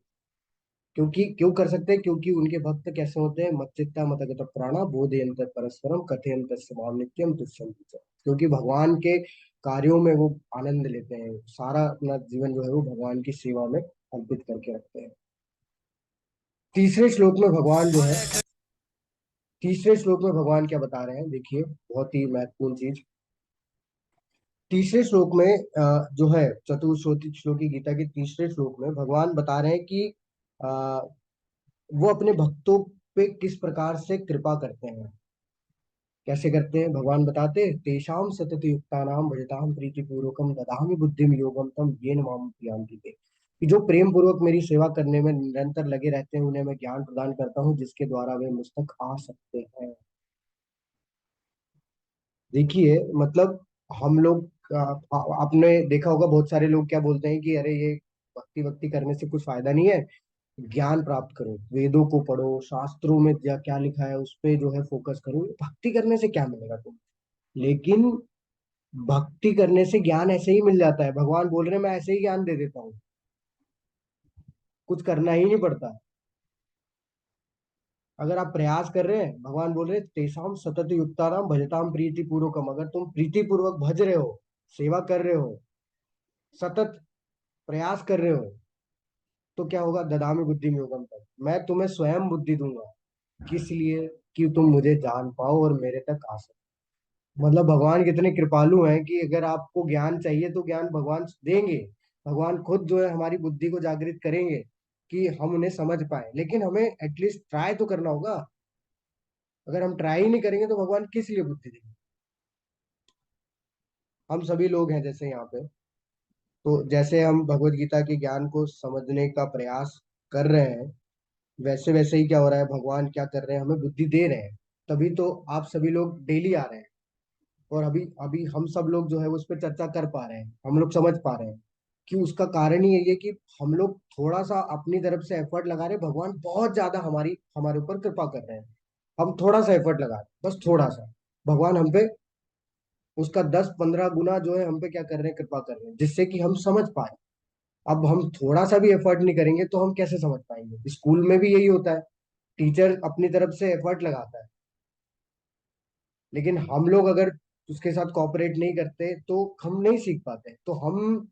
क्योंकि क्यों कर सकते हैं? क्योंकि उनके भक्त कैसे होते हैं? मच्चित्ता मतगत प्राणा बोधयंत परस्परम कथयंत माम नित्यम तुष्यम च। क्योंकि भगवान के कार्यों में वो आनंद लेते हैं, सारा अपना जीवन जो है वो भगवान की सेवा में अर्पित करके रखते हैं। तीसरे श्लोक में भगवान जो है, हरे तीसरे श्लोक में भगवान क्या बता रहे हैं, देखिए, बहुत ही महत्वपूर्ण चीज। तीसरे श्लोक में जो है चतुश्लोकी श्लोकी गीता के तीसरे श्लोक में भगवान बता रहे हैं कि अ, वो अपने भक्तों पे किस प्रकार से कृपा करते हैं। कैसे करते हैं भगवान बताते हैं, तेषाम सतत युक्तानाम भजताम प्रीति पूर्वकम ददामि बुद्धिम योगम तम येन माम प्रयांति ते। कि जो प्रेम पूर्वक मेरी सेवा करने में निरंतर लगे रहते हैं, उन्हें मैं ज्ञान प्रदान करता हूँ जिसके द्वारा वे मुझ तक आ सकते हैं। देखिए मतलब हम लोग आपने देखा होगा बहुत सारे लोग क्या बोलते हैं कि अरे ये भक्ति भक्ति करने से कुछ फायदा नहीं है, ज्ञान प्राप्त करो, वेदों को पढ़ो, शास्त्रों में क्या क्या लिखा है उस पे जो है फोकस करो, भक्ति करने से क्या मिलेगा तुम। लेकिन भक्ति करने से ज्ञान ऐसे ही मिल जाता है, भगवान बोल रहे हैं मैं ऐसे ही ज्ञान दे देता हूँ, कुछ करना ही नहीं पड़ता। अगर आप प्रयास कर रहे हैं, भगवान बोल रहे हैं तेषाम सतत युक्तानाम भजताम प्रीति पूर्वकम, अगर तुम प्रीति पूर्वक भज रहे हो, सेवा कर रहे हो, सतत प्रयास कर रहे हो, तो क्या होगा, ददामी बुद्धि योगम तक, मैं तुम्हें स्वयं बुद्धि दूंगा। किस लिए, कि तुम मुझे जान पाओ और मेरे तक आ सको। मतलब भगवान कितने कृपालु हैं कि अगर आपको ज्ञान चाहिए तो ज्ञान भगवान देंगे। भगवान खुद जो है हमारी बुद्धि को जागृत करेंगे कि हम उन्हें समझ पाए, लेकिन हमें एटलीस्ट ट्राई तो करना होगा। अगर हम ट्राई ही नहीं करेंगे तो भगवान किस लिए बुद्धि देंगे। हम सभी लोग हैं जैसे यहाँ पे, तो जैसे हम भगवत गीता के ज्ञान को समझने का प्रयास कर रहे हैं, वैसे वैसे ही क्या हो रहा है, भगवान क्या कर रहे हैं, हमें बुद्धि दे रहे हैं। तभी तो आप सभी लोग डेली आ रहे हैं, और अभी अभी हम सब लोग जो है उस पर चर्चा कर पा रहे हैं, हम लोग समझ पा रहे हैं। कि उसका कारण ही यही है कि हम लोग थोड़ा सा अपनी तरफ से एफर्ट लगा रहे हैं, भगवान बहुत ज्यादा हमारी हमारे ऊपर कृपा कर रहे हैं। हम थोड़ा सा एफर्ट लगा रहे हैं, बस थोड़ा सा, भगवान हम पे उसका 10-15 गुना जो है हम पे क्या कर रहे हैं, कृपा कर रहे हैं, जिससे कि हम समझ पाए। अब हम थोड़ा सा भी एफर्ट नहीं करेंगे तो हम कैसे समझ पाएंगे। स्कूल में भी यही होता है, टीचर अपनी तरफ से एफर्ट लगाता है, लेकिन हम लोग अगर उसके साथ कोऑपरेट नहीं करते तो हम नहीं सीख पाते। तो हम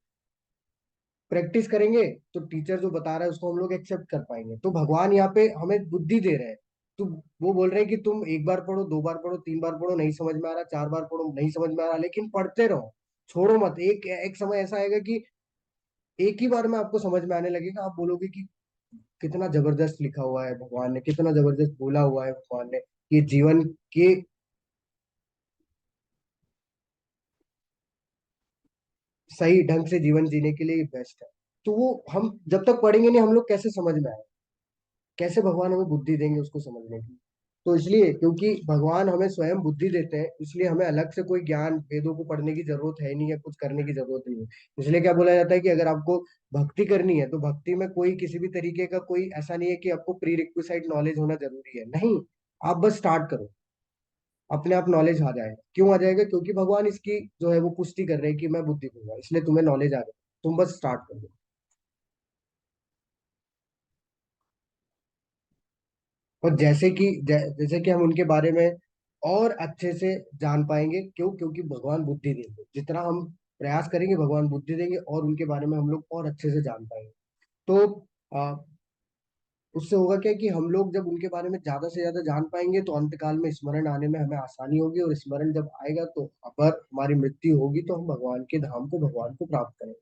प्रैक्टिस करेंगे तो टीचर जो बता रहा है उसको हम लोग एक्सेप्ट कर पाएंगे। तो भगवान यहाँ पे हमें बुद्धि दे रहे हैं। तो वो बोल रहे हैं कि तुम एक बार पढ़ो, 2 बार पढ़ो, 3 बार पढ़ो, नहीं समझ में आ रहा, 4 बार पढ़ो, नहीं समझ में आ रहा, लेकिन पढ़ते रहो, छोड़ो मत। एक एक समय ऐसा आएगा कि एक ही बार में आपको समझ में आने लगेगा, आप बोलोगे कि कितना जबरदस्त लिखा हुआ है भगवान ने, कितना जबरदस्त बोला हुआ है भगवान ने, ये जीवन के सही ढंग से जीवन जीने के लिए बेस्ट है। तो वो हम जब तक पढ़ेंगे नहीं, हम लोग कैसे समझ में आए, कैसे भगवान हमें बुद्धि देंगे उसको समझने की। तो इसलिए क्योंकि भगवान हमें स्वयं बुद्धि देते हैं, इसलिए हमें अलग से कोई ज्ञान वेदों को पढ़ने की जरूरत है नहीं, या कुछ करने की जरूरत नहीं है। इसलिए क्या बोला जाता है कि अगर आपको भक्ति करनी है तो भक्ति में कोई किसी भी तरीके का कोई ऐसा नहीं है कि आपको प्री रिक्विसाइट नॉलेज होना जरूरी है, नहीं। आप बस स्टार्ट करो, अपने आप नॉलेज आ जाएगा। क्यों आ जाएगा, क्योंकि भगवान इसकी जो है वो पुष्टि कर रहे हैं कि मैं बुद्धि दूंगा, इसलिए तुम्हें नॉलेज आ जाएगा, तुम बस स्टार्ट कर दो। और जैसे कि हम उनके बारे में और अच्छे से जान पाएंगे, क्यों, क्योंकि भगवान बुद्धि देंगे, जितना हम प्रयास करेंगे भगवान बुद्धि देंगे और उनके बारे में हम लोग और अच्छे से जान पाएंगे। तो आ, उससे होगा क्या कि हम लोग जब उनके बारे में ज्यादा से ज्यादा जान पाएंगे तो अंतकाल में स्मरण आने में हमें आसानी होगी, और स्मरण जब आएगा तो अगर हमारी मृत्यु होगी तो हम भगवान के धाम को, भगवान को प्राप्त करेंगे।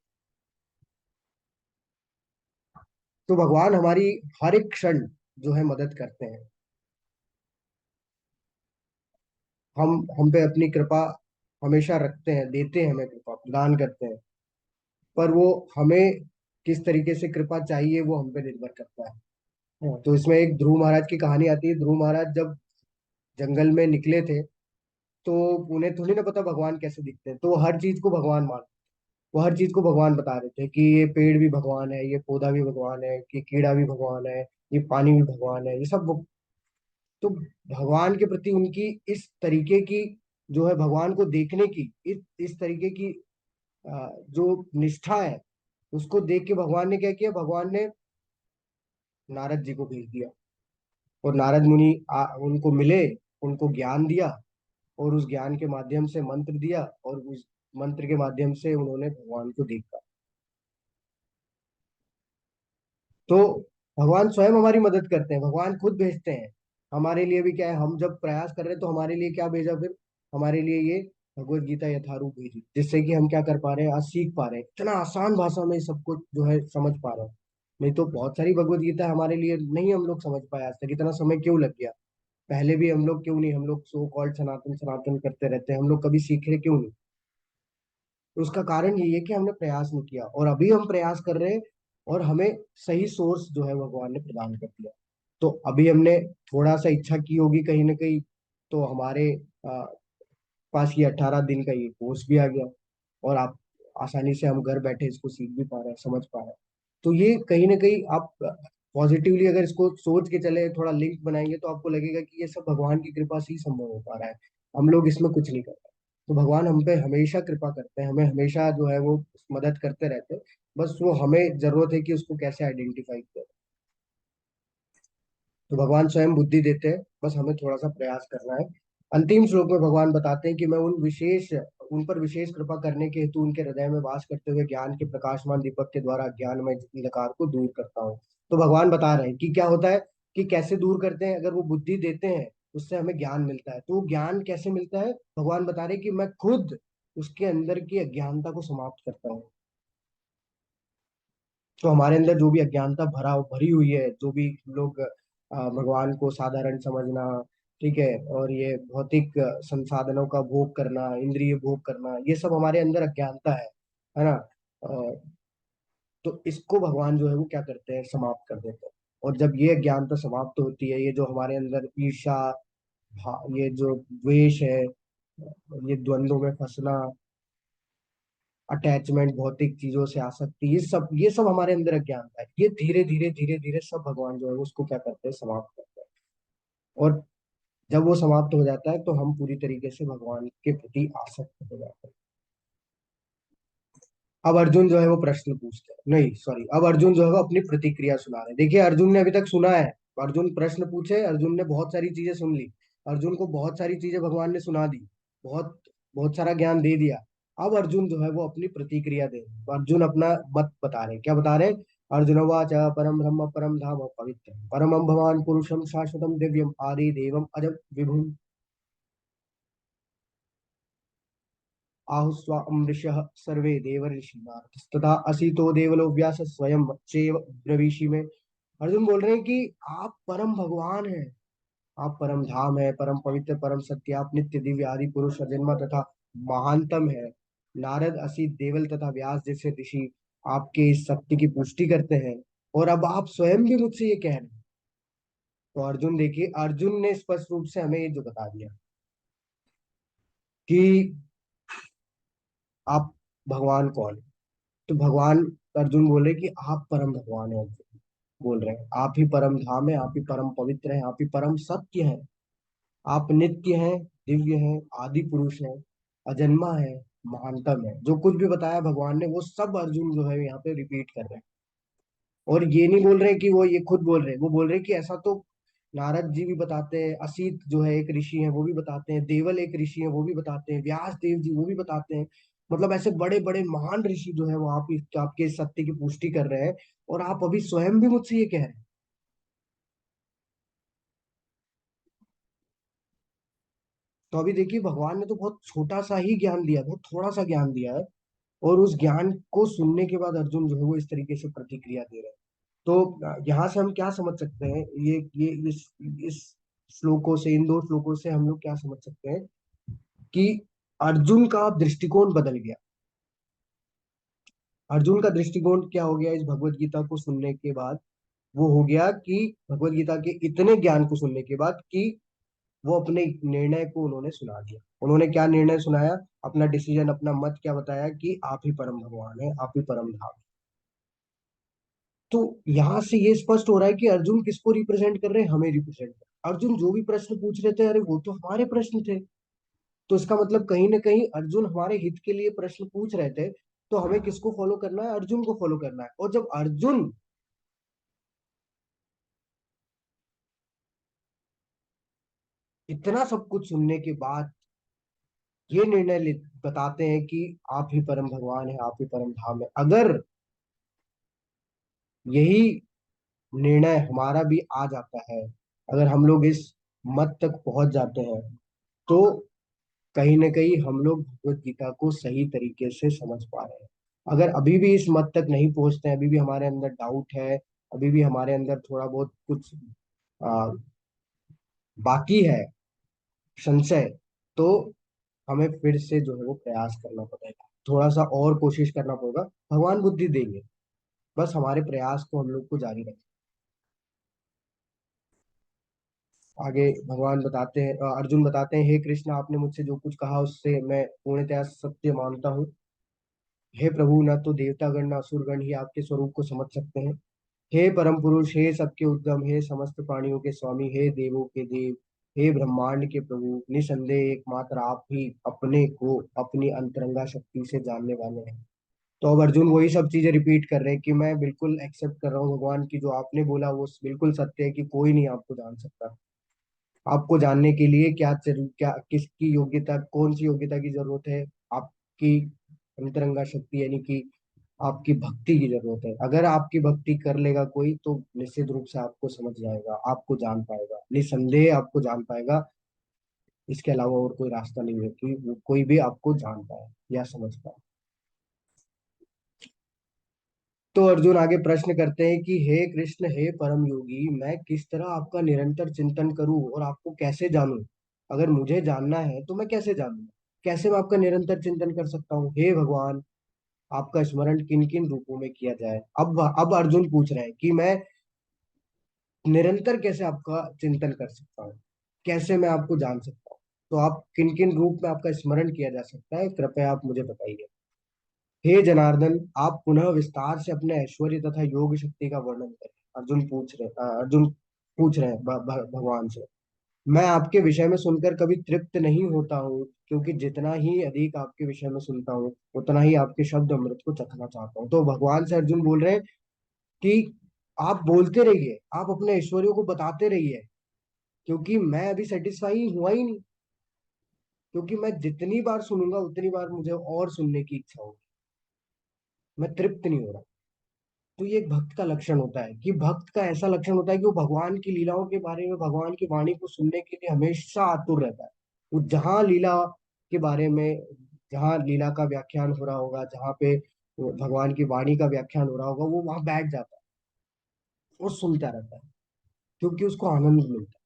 तो भगवान हमारी हर एक क्षण जो है मदद करते हैं। हम पे अपनी कृपा हमेशा रखते हैं, देते हैं, हमें कृपा प्रदान करते हैं। पर वो हमें किस तरीके से कृपा चाहिए वो हम पे निर्भर करता है। हाँ, तो इसमें एक ध्रुव महाराज की कहानी आती है। ध्रुव महाराज जब जंगल में निकले थे, तो उन्हें थोड़ी ना पता भगवान कैसे दिखते हैं, तो वो हर चीज को भगवान मान, वो हर चीज को भगवान बता रहे थे कि ये पेड़ भी भगवान है, ये पौधा भी भगवान है, कि कीड़ा भी भगवान है, ये पानी भी भगवान है, ये सब तो भगवान के प्रति उनकी इस तरीके की जो है भगवान को देखने की इस तरीके की जो निष्ठा है, उसको देख के भगवान ने क्या किया, भगवान ने नारद जी को भेज दिया। और नारद मुनि उनको मिले, उनको ज्ञान दिया, और उस ज्ञान के माध्यम से मंत्र दिया, और उस मंत्र के माध्यम से उन्होंने भगवान को देखा। तो भगवान स्वयं हमारी मदद करते हैं, भगवान खुद भेजते हैं हमारे लिए भी। क्या है, हम जब प्रयास कर रहे हैं तो हमारे लिए क्या भेजा फिर, हमारे लिए ये भगवत गीता यथारूप भेजी, जिससे कि हम क्या कर पा रहे हैं, आज सीख पा रहे हैं, इतना आसान भाषा में सब कुछ जो है समझ पा रहे हैं। नहीं तो बहुत सारी भगवत गीता हमारे लिए नहीं हम लोग समझ पाए आज तक, इतना समय क्यों लग गया। पहले भी हम लोग क्यों नहीं, हम लोग सो कॉल्ड सनातन सनातन करते रहते हैं, हम लोग कभी सीख रहे क्यों नहीं? तो उसका कारण यही है कि हमने प्रयास नहीं किया, और अभी हम प्रयास कर रहे हैं, और हमें सही सोर्स जो है भगवान ने प्रदान कर दिया। तो अभी हमने थोड़ा सा इच्छा की होगी कहीं ना कहीं, तो हमारे पास ये 18 दिन का ये कोर्स भी आ गया, और आप आसानी से हम घर बैठे इसको सीख भी पा रहे हैं, समझ पा रहे हैं। तो ये कहीं ना कहीं आप पॉजिटिवली अगर इसको सोच के चले, थोड़ा लिंक बनाएंगे, तो आपको लगेगा कि ये सब भगवान की कृपा से ही संभव हो पा रहा है, हम लोग इसमें कुछ नहीं कर रहे। तो भगवान हम पे हमेशा कृपा करते हैं, हमें हमेशा जो है वो मदद करते रहते हैं। बस वो हमें जरूरत है कि उसको कैसे आइडेंटिफाई करें। तो भगवान स्वयं बुद्धि देते हैं, बस हमें थोड़ा सा प्रयास करना है। अंतिम श्लोक में भगवान बताते हैं कि मैं उन पर विशेष कृपा करने के हेतु उनके हृदय में वास करते हुए ज्ञान के प्रकाशमान दीपक के द्वारा ज्ञानमय अंधकार को दूर करता हूँ। तो भगवान बता रहे हैं कि क्या होता है, कि कैसे दूर करते हैं। अगर वो बुद्धि देते हैं, उससे हमें ज्ञान मिलता है। तो वो ज्ञान कैसे मिलता है, भगवान बता रहे हैं कि मैं खुद उसके अंदर की अज्ञानता को समाप्त करता हूँ। तो हमारे अंदर जो भी अज्ञानता भरी हुई है, जो भी लोग भगवान को साधारण समझना, ठीक है, और ये भौतिक संसाधनों का भोग करना, इंद्रिय भोग करना, ये सब हमारे अंदर अज्ञानता है ना। तो इसको भगवान जो है वो क्या करते हैं, समाप्त कर देते हैं। और जब ये अज्ञानता समाप्त होती है, ये जो हमारे अंदर ईर्षा, ये जो द्वेष है, ये द्वंद्वों में फंसना, अटैचमेंट, भौतिक चीजों से आसक्ति, ये सब हमारे अंदर अज्ञानता है। ये धीरे धीरे धीरे धीरे सब भगवान जो है उसको क्या करते हैं, समाप्त करते हैं। और जब वो समाप्त हो जाता है, तो हम पूरी तरीके से भगवान के प्रति आसक्त हो जाते हैं। अब अर्जुन जो है वो प्रश्न पूछते हैं, नहीं सॉरी, अब अर्जुन जो है वो अपनी प्रतिक्रिया सुना रहे हैं। देखिए, अर्जुन ने अभी तक सुना है। अर्जुन प्रश्न पूछे, अर्जुन ने बहुत सारी चीजें सुन ली, अर्जुन को बहुत सारी चीजें भगवान ने सुना दी, बहुत बहुत सारा ज्ञान दे दिया। अब अर्जुन जो है वो अपनी प्रतिक्रिया दे रहे हैं। तो अर्जुन अपना मत बता रहे हैं, क्या बता रहे हैं? अर्जुन वाच परम ब्रह्म परम धाम पवित्र परमं भगवान पुरुषम शाश्वतम दिव्यम आदि देवम अजम विभुम आहुस्वामृषः सर्वे देवर्षिस्तथा असितो देवलो व्यास स्वयं चैव ब्रवीषि में। अर्जुन बोल रहे हैं कि आप परम भगवान हैं, आप परम धाम है, परम पवित्र, परम सत्य, आप नित्य दिव्य आदि पुरुष, अजन्मा तथा महानतम है। नारद, असित, देवल तथा व्यास जैसे ऋषि आपके इस सत्य की पुष्टि करते हैं, और अब आप स्वयं भी मुझसे ये कह रहे हैं। तो अर्जुन देखिए, अर्जुन ने स्पष्ट रूप से हमें ये जो बता दिया कि आप भगवान कौन है। तो भगवान, अर्जुन बोल रहे कि आप परम भगवान है। अर्जुन बोल रहे हैं आप ही परम धाम है, आप ही परम पवित्र है, आप ही परम सत्य है, आप नित्य हैं, दिव्य हैं, आदि पुरुष हैं, अजन्मा है, महानतम है। जो कुछ भी बताया भगवान ने, वो सब अर्जुन जो है यहाँ पे रिपीट कर रहे हैं। और ये नहीं बोल रहे कि वो ये खुद बोल रहे हैं, वो बोल रहे हैं कि ऐसा तो नारद जी भी बताते हैं, असीत जो है एक ऋषि है वो भी बताते हैं, देवल एक ऋषि है वो भी बताते हैं, व्यास देव जी वो भी बताते हैं। मतलब ऐसे बड़े बड़े महान ऋषि जो है वो आपके इस सत्य की पुष्टि कर रहे हैं, और आप अभी स्वयं भी मुझसे ये कह रहे हैं। तो अभी देखिए, भगवान ने तो बहुत छोटा सा ही ज्ञान दिया, बहुत थोड़ा सा ज्ञान दिया है, और उस ज्ञान को सुनने के बाद अर्जुन जो है वो इस तरीके से प्रतिक्रिया दे रहे हैं। तो यहाँ से हम क्या समझ सकते हैं, ये इस श्लोकों से, इन दो श्लोकों से हम लोग क्या समझ सकते हैं, कि अर्जुन का दृष्टिकोण बदल गया। अर्जुन का दृष्टिकोण क्या हो गया इस भगवत गीता को सुनने के बाद? वो हो गया कि भगवत गीता के इतने ज्ञान को सुनने के बाद, कि वो अपने निर्णय को उन्होंने सुना दिया। उन्होंने क्या निर्णय सुनाया, अपना डिसीजन, अपना मत क्या बताया, कि आप ही परम भगवान है, आप ही परम धाम। तो यहाँ से ये स्पष्ट हो रहा है कि अर्जुन किसको रिप्रेजेंट कर रहे हैं, हमें रिप्रेजेंट कर। अर्जुन जो भी प्रश्न पूछ रहे थे, अरे वो तो हमारे प्रश्न थे। तो इसका मतलब कहीं ना कहीं अर्जुन हमारे हित के लिए प्रश्न पूछ रहे थे। तो हमें किसको फॉलो करना है, अर्जुन को फॉलो करना है। और जब अर्जुन इतना सब कुछ सुनने के बाद ये निर्णय बताते हैं कि आप ही परम भगवान है, आप ही परम धाम है, अगर यही निर्णय हमारा भी आ जाता है, अगर हम लोग इस मत तक पहुंच जाते हैं, तो कहीं ना कहीं हम लोग भगवत गीता को सही तरीके से समझ पा रहे हैं। अगर अभी भी इस मत तक नहीं पहुंचते हैं, अभी भी हमारे अंदर डाउट है, अभी भी हमारे अंदर थोड़ा बहुत कुछ बाकी है संशय, तो हमें फिर से जो है वो प्रयास करना पड़ेगा, थोड़ा सा और कोशिश करना पड़ेगा। भगवान बुद्धि देंगे, बस हमारे प्रयास को हम लोग को जारी रखें। आगे भगवान बताते हैं, अर्जुन बताते हैं, हे कृष्ण, आपने मुझसे जो कुछ कहा उससे मैं पूर्णतया सत्य मानता हूँ। हे प्रभु, न तो देवतागण न असुरगण ही आपके स्वरूप को समझ सकते हैं। हे परम पुरुष, हे सबके उद्गम, हे समस्त प्राणियों के स्वामी, हे देवों के देव, हे ब्रह्मांड के प्रभु, निसंदेह एकमात्र आप ही अपने को अपनी अंतरंगा शक्ति से जानने वाले हैं। तो अब अर्जुन वही सब चीजें रिपीट कर रहे हैं कि मैं बिल्कुल एक्सेप्ट कर रहा हूँ भगवान की, जो आपने बोला वो बिल्कुल सत्य है कि कोई नहीं आपको जान सकता। आपको जानने के लिए क्या किसकी योग्यता, कौन सी योग्यता की जरूरत है? आपकी अंतरंगा शक्ति यानी कि आपकी भक्ति की जरूरत है। अगर आपकी भक्ति कर लेगा कोई, तो निश्चित रूप से आपको समझ जाएगा, आपको जान पाएगा, निसंदेह आपको जान पाएगा। इसके अलावा और कोई रास्ता नहीं है कि वो कोई भी आपको जान पाए या समझ पाए। तो अर्जुन आगे प्रश्न करते हैं कि हे कृष्ण, हे परम योगी, मैं किस तरह आपका निरंतर चिंतन करूं और आपको कैसे जानूं? अगर मुझे जानना है तो मैं कैसे जानूं? कैसे मैं आपका निरंतर चिंतन कर सकता हूँ? हे भगवान, आपका स्मरण किन किन रूपों में किया जाए? अब अर्जुन पूछ रहे हैं कि मैं निरंतर कैसे आपका चिंतन कर सकता हूँ, कैसे मैं आपको जान सकता हूँ? तो आप किन किन रूप में आपका स्मरण किया जा सकता है, कृपया आप मुझे बताइए। हे जनार्दन, आप पुनः विस्तार से अपने ऐश्वर्य तथा योग शक्ति का वर्णन करें। अर्जुन पूछ रहे हैं भगवान से। मैं आपके विषय में सुनकर कभी तृप्त नहीं होता हूँ, क्योंकि जितना ही अधिक आपके विषय में सुनता हूँ, उतना ही आपके शब्द अमृत को चखना चाहता हूँ। तो भगवान से अर्जुन बोल रहे हैं कि आप बोलते रहिए, आप अपने ऐश्वर्यों को बताते रहिए, क्योंकि मैं अभी सेटिस्फाई हुआ ही नहीं। क्योंकि मैं जितनी बार सुनूंगा उतनी बार मुझे और सुनने की इच्छा होगी, मैं तृप्त नहीं हो रहा। तो ये एक भक्त का लक्षण होता है, कि भक्त का ऐसा लक्षण होता है कि वो भगवान की लीलाओं के बारे में, भगवान की वाणी को सुनने के लिए हमेशा आतुर रहता है। वो जहाँ लीला के बारे में, जहाँ लीला का व्याख्यान हो रहा होगा, जहाँ पे वो भगवान की वाणी का व्याख्यान हो रहा होगा, वो वहां बैठ जाता है और सुनता रहता है, क्योंकि उसको आनंद मिलता है।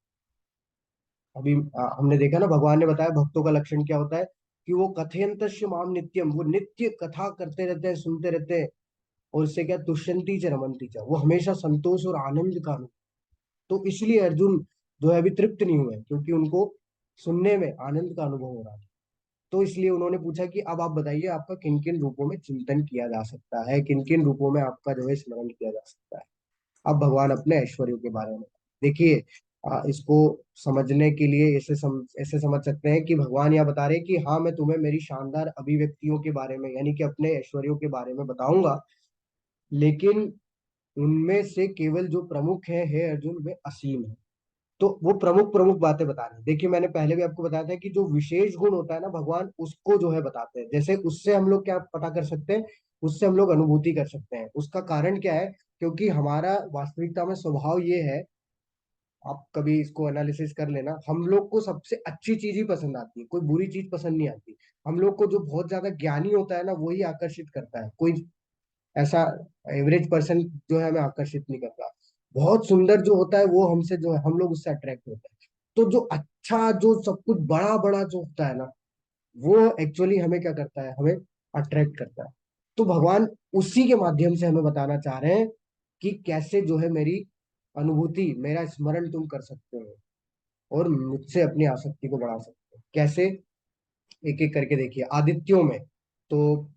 अभी हमने देखा ना, भगवान ने बताया भक्तों का लक्षण क्या होता है, कि वो कथयंत माम नित्यम, वो नित्य कथा करते रहते हैं, सुनते रहते हैं। और इससे क्या, तुष्यंती च रमंती च, वो हमेशा संतोष और आनंद का अनुभव। तो इसलिए अर्जुन जो है अभी तृप्त नहीं हुए, क्योंकि उनको सुनने में आनंद का अनुभव हो रहा था। तो इसलिए उन्होंने पूछा कि अब आप बताइए, आपका किन किन रूपों में चिंतन किया जा सकता है, किन किन रूपों में आपका जो है स्मरण किया जा सकता है। अब भगवान अपने ऐश्वर्यों के बारे में देखिए। इसको समझने के लिए ऐसे समझ सकते हैं कि भगवान यह बता रहे हैं कि हाँ, मैं तुम्हें मेरी शानदार अभिव्यक्तियों के बारे में, यानी कि अपने ऐश्वर्यों के बारे में बताऊंगा, लेकिन उनमें से केवल जो प्रमुख है अर्जुन, वे असीम है। तो वो प्रमुख प्रमुख बातें बता रहे हैं। देखिए, मैंने पहले भी आपको बताया था कि जो विशेष गुण होता है ना, भगवान उसको जो है बताते हैं। जैसे उससे हम लोग क्या पता कर सकते हैं, उससे हम लोग अनुभूति कर सकते हैं। उसका कारण क्या है? क्योंकि हमारा वास्तविकता में स्वभाव ये है, आप कभी इसको एनालिसिस कर लेना, हम लोग को सबसे अच्छी चीज ही पसंद आती है, कोई बुरी चीज पसंद नहीं आती। हम लोग को जो बहुत ज्यादा ज्ञानी होता है ना, वही आकर्षित करता है। कोई ऐसा एवरेज पर्सन जो है हमें आकर्षित नहीं करता। बहुत सुंदर जो होता है वो हमसे जो है, हम लोग उससे अट्रैक्ट होते हैं। तो जो अच्छा, जो सब कुछ बड़ा बड़ा जो होता है ना, वो एक्चुअली हमें क्या करता है, हमें अट्रैक्ट करता है। तो भगवान उसी के माध्यम से हमें बताना चाह रहे हैं कि कैसे जो है मेरी अनुभूति, मेरा स्मरण तुम कर सकते हो और मुझसे अपनी आसक्ति को बढ़ा सकते हो। कैसे? एक एक करके देखिए। आदित्यों में तो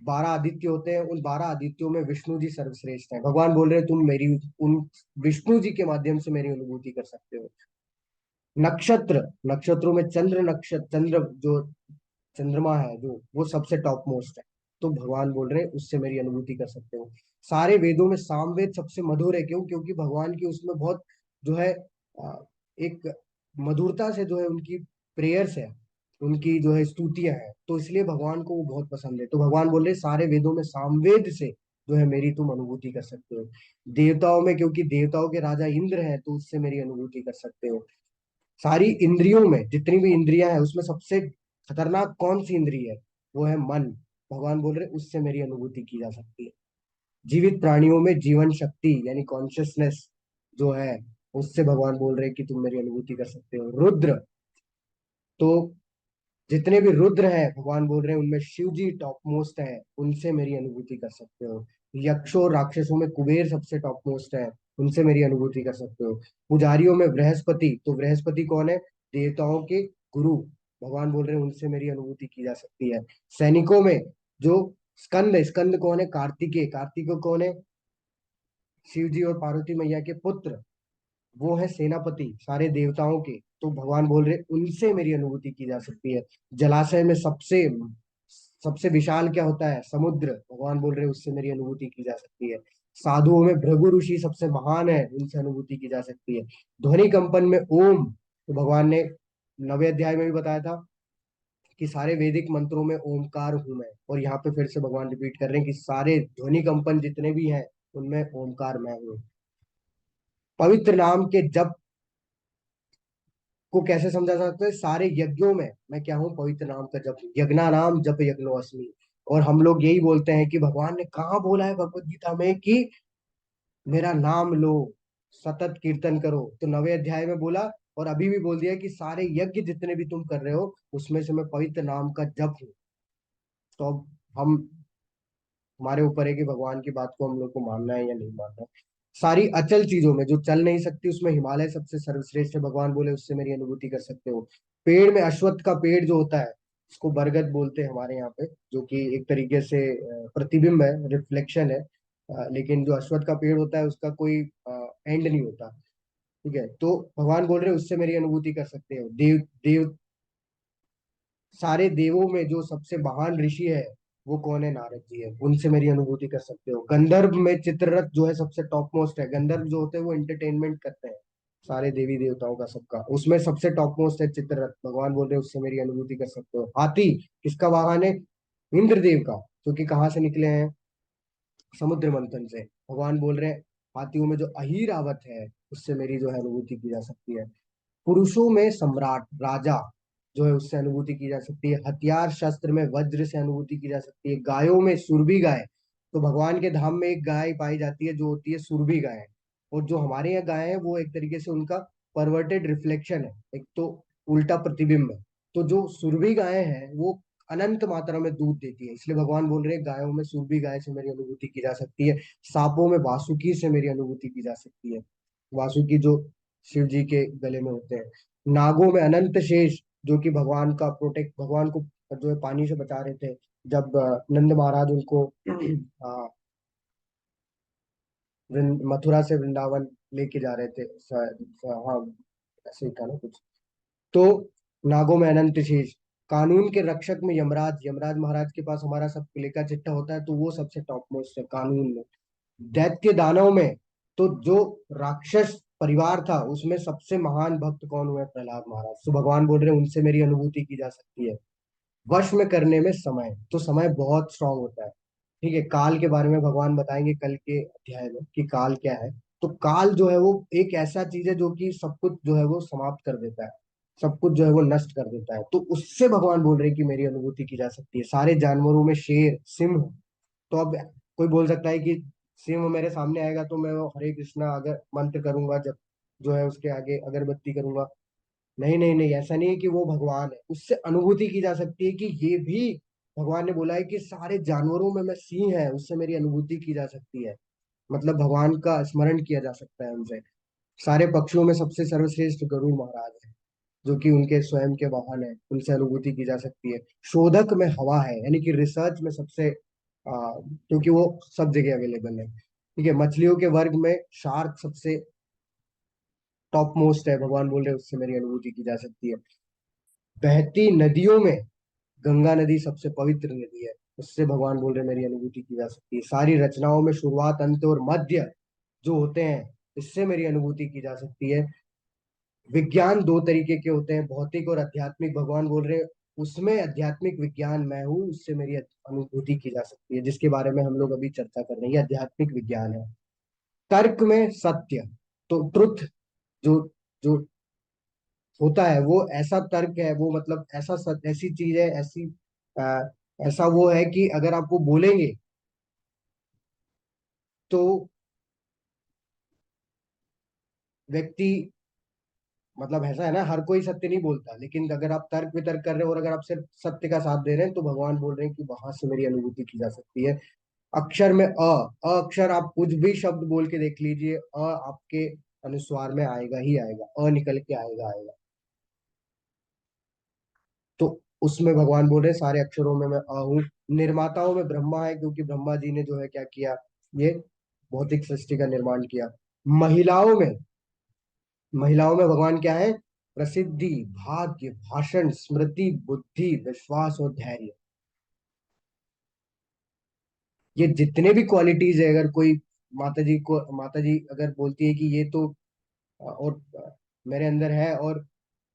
12 आदित्य होते हैं, उन 12 आदित्यों में विष्णु जी सर्वश्रेष्ठ हैं। भगवान बोल रहे हैं तुम मेरी, उन विष्णु जी के माध्यम से मेरी अनुभूति कर सकते हो। नक्षत्र, नक्षत्रों में चंद्र जो चंद्रमा है, जो वो सबसे टॉप मोस्ट है। तो भगवान बोल रहे हैं उससे मेरी अनुभूति कर सकते हो। सारे वेदों में सामवेद सबसे मधुर है। क्यों? क्योंकि भगवान की उसमें बहुत जो है एक मधुरता से जो है उनकी प्रेयर्स है, उनकी जो है स्तुतियां हैं, तो इसलिए भगवान को वो बहुत पसंद है। तो भगवान बोल रहे हैं सारे वेदों में सामवेद से जो है मेरी तुम अनुभूति कर सकते हो। देवताओं में, क्योंकि देवताओं के राजा इंद्र हैं, तो उससे मेरी अनुभूति कर सकते हो। सारी इंद्रियों में, जितनी भी इंद्रियां हैं, उसमें सबसे खतरनाक कौन सी इंद्रिय है? वो है मन। भगवान बोल रहे उससे मेरी अनुभूति की जा सकती है। जीवित प्राणियों में जीवन शक्ति यानी कॉन्शियसनेस जो है, उससे भगवान बोल रहे हैं कि तुम मेरी अनुभूति कर सकते हो। रुद्र, तो जितने भी रुद्र हैं भगवान बोल रहे हैं उनमें शिव जी टॉप मोस्ट है, उनसे मेरी अनुभूति कर सकते हो। यक्षों और राक्षसों में कुबेर सबसे टॉप मोस्ट है, उनसे मेरी अनुभूति कर सकते हो। पुजारियों में बृहस्पति, तो बृहस्पति कौन है? देवताओं के गुरु, भगवान बोल रहे हैं उनसे मेरी अनुभूति की जा सकती है। सैनिकों में जो स्कंद, स्कंद कौन है? कार्तिकेय, कार्तिकेय कौन है? शिव जी और पार्वती मैया के पुत्र, वो है सेनापति सारे देवताओं के, तो भगवान बोल रहे उनसे मेरी अनुभूति की जा सकती है। जलाशय में सबसे सबसे विशाल क्या होता है? समुद्र, भगवान बोल रहे उससे मेरी अनुभूति की जा सकती है। साधुओं में भृगु ऋषि सबसे महान है, उनसे अनुभूति की जा सकती है। ध्वनि कंपन में ओम, तो भगवान ने 9वें अध्याय में भी बताया था कि सारे वैदिक मंत्रों में ओमकार हूं मैं, और यहाँ पे फिर से भगवान रिपीट कर रहे हैं कि सारे ध्वनि कंपन जितने भी हैं उनमें ओमकार मैं हूँ। पवित्र नाम के जप को कैसे समझा जा सकता है? सारे यज्ञों में मैं क्या हूँ? पवित्र नाम का जप, यज्ञा नाम जप यज्ञो अस्मि। और हम लोग यही बोलते हैं कि भगवान ने कहाँ बोला है भगवत गीता में कि मेरा नाम लो, सतत कीर्तन करो, तो 9वें अध्याय में बोला। और अभी भी बोल दिया कि सारे यज्ञ जितने भी तुम कर रहे हो उसमें से मैं पवित्र नाम का जप हूँ। तो अब हम, हमारे ऊपर है कि भगवान की बात को हम लोग को मानना है या नहीं मानना है। सारी अचल चीजों में जो चल नहीं सकती उसमें हिमालय सबसे सर्वश्रेष्ठ है, भगवान बोले उससे मेरी अनुभूति कर सकते हो। पेड़ में अश्वत्थ का पेड़ जो होता है उसको बरगद बोलते हैं हमारे यहाँ पे, जो कि एक तरीके से प्रतिबिंब है, रिफ्लेक्शन है। लेकिन जो अश्वत्थ का पेड़ होता है उसका कोई एंड नहीं होता। ठीक है, तो भगवान बोल रहे हैं उससे मेरी अनुभूति कर सकते हो। देव देव सारे देवों में जो सबसे महान ऋषि है वो कौन है? नारद जी है, उनसे मेरी अनुभूति कर सकते हो। गंधर्व में चित्ररथ जो है सबसे टॉप मोस्ट है, गंधर्व जो होते हैं वो एंटरटेनमेंट करते हैं सारे देवी देवताओं का सबका, उसमें सबसे टॉप मोस्ट है चित्ररथ, भगवान बोल रहे हैं उससे मेरी अनुभूति कर सकते हो। हाथी किसका वाहन है? इंद्रदेव का, क्योंकि कहाँ से निकले हैं? समुद्र मंथन से। भगवान बोल रहे हैं हाथियों में जो अहिरावत है उससे मेरी जो है अनुभूति की जा सकती है। पुरुषों में सम्राट राजा जो है उससे अनुभूति की जा सकती है। हथियार शस्त्र में वज्र से अनुभूति की जा सकती है। गायों में सुरभि गाय, तो भगवान के धाम में एक गाय पाई जाती है जो होती है सुरभि गाय। और जो हमारे यहाँ गाय है वो एक तरीके से उनका परवर्टेड रिफ्लेक्शन है, एक तो उल्टा प्रतिबिंब है। तो जो सुरभि गाय है वो अनंत मात्रा में दूध देती है, इसलिए भगवान बोल रहे हैं गायों में सुरभि गाय से मेरी अनुभूति की जा सकती है। सांपों में वासुकी से मेरी अनुभूति की जा सकती है, वासुकी जो शिव जी के गले में होते हैं। नागों में अनंत शेष, जो कि भगवान का प्रोटेक्ट, भगवान को जो है पानी से बचा रहे थे जब नंद महाराज उनको मथुरा से वृंदावन लेके जा रहे थे हाँ, ऐसे ही था ना कुछ। तो नागों में अनंत शेष। कानून के रक्षक में यमराज, यमराज महाराज के पास हमारा सब लेखा चिट्ठा होता है, तो वो सबसे टॉप मोस्ट है कानून में। दैत्य दानव में तो जो राक्षस परिवार था उसमें सबसे महान भक्त कौन हुए? प्रहलाद महाराज, तो भगवान बोल रहे हैं उनसे मेरी अनुभूति की जा सकती है। वश में करने में समय, तो समय बहुत स्ट्रांग होता है। ठीक है, काल के बारे में भगवान बताएंगे कल के अध्याय में कि काल क्या है। तो काल जो है वो एक ऐसा चीज है जो कि सब कुछ जो है वो समाप्त कर देता है, सब कुछ जो है वो नष्ट कर देता है, तो उससे भगवान बोल रहे हैं कि मेरी अनुभूति की जा सकती है। सारे जानवरों में शेर सिंह, तो अब कोई बोल सकता है कि सिंह मेरे सामने आएगा तो मैं वो हरे कृष्णा अगर मंत्र करूंगा, जब जो है उसके आगे अगरबत्ती करूंगा। नहीं नहीं नहीं, ऐसा नहीं है कि वो भगवान है, उससे अनुभूति की जा सकती है कि ये भी भगवान ने बोला है कि सारे जानवरों में मैं सिंह है, उससे मेरी अनुभूति की जा सकती है। मतलब भगवान का स्मरण किया जा सकता है उनसे। सारे पक्षियों में सबसे सर्वश्रेष्ठ गरुड़ महाराज है, जो कि उनके स्वयं के वाहन है, उनसे अनुभूति की जा सकती है। शोधक में हवा है, यानी कि रिसर्च में सबसे क्योंकि वो सब जगह अवेलेबल है। ठीक है, मछलियों के वर्ग में शार्क सबसे टॉप मोस्ट है, भगवान बोल रहे हैं उससे मेरी अनुभूति की जा सकती है। बहती नदियों में गंगा नदी सबसे पवित्र नदी है, उससे भगवान बोल रहे हैं मेरी अनुभूति की जा सकती है। सारी रचनाओं में शुरुआत अंत और मध्य जो होते हैं इससे मेरी अनुभूति की जा सकती है। विज्ञान दो तरीके के होते हैं, भौतिक और आध्यात्मिक, भगवान बोल रहे हैं उसमें आध्यात्मिक विज्ञान मैं हूँ, उससे मेरी अनुभूति की जा सकती है, जिसके बारे में हम लोग अभी चर्चा कर रहे हैं, ये आध्यात्मिक विज्ञान है। तर्क में सत्य, तो ट्रुथ जो जो होता है वो ऐसा तर्क है, वो मतलब ऐसा ऐसी चीज है, ऐसी आ, ऐसा वो है कि अगर आप वो बोलेंगे तो व्यक्ति, मतलब ऐसा है ना, हर कोई सत्य नहीं बोलता, लेकिन अगर आप तर्क वितर्क कर रहे हो और अगर आप सिर्फ सत्य का साथ दे रहे हैं तो भगवान बोल रहे हैं कि वहां से मेरी अनुभूति की जा सकती है। अक्षर में अ अक्षर, आप कुछ भी शब्द बोल के देख लीजिए, आपके अनुस्वार में आएगा ही आएगा, निकल के आएगा आएगा। तो उसमें भगवान बोल रहे हैं सारे अक्षरों में मैं हूँ। निर्माताओं में ब्रह्मा है, क्योंकि ब्रह्मा जी ने जो है क्या किया, ये भौतिक सृष्टि का निर्माण किया। महिलाओं में महिलाओं में भगवान क्या है, प्रसिद्धि, भाग्य, भाषण, स्मृति, बुद्धि, विश्वास और धैर्य। ये जितने भी क्वालिटीज है, अगर कोई माता जी अगर बोलती है कि ये तो मेरे अंदर है, और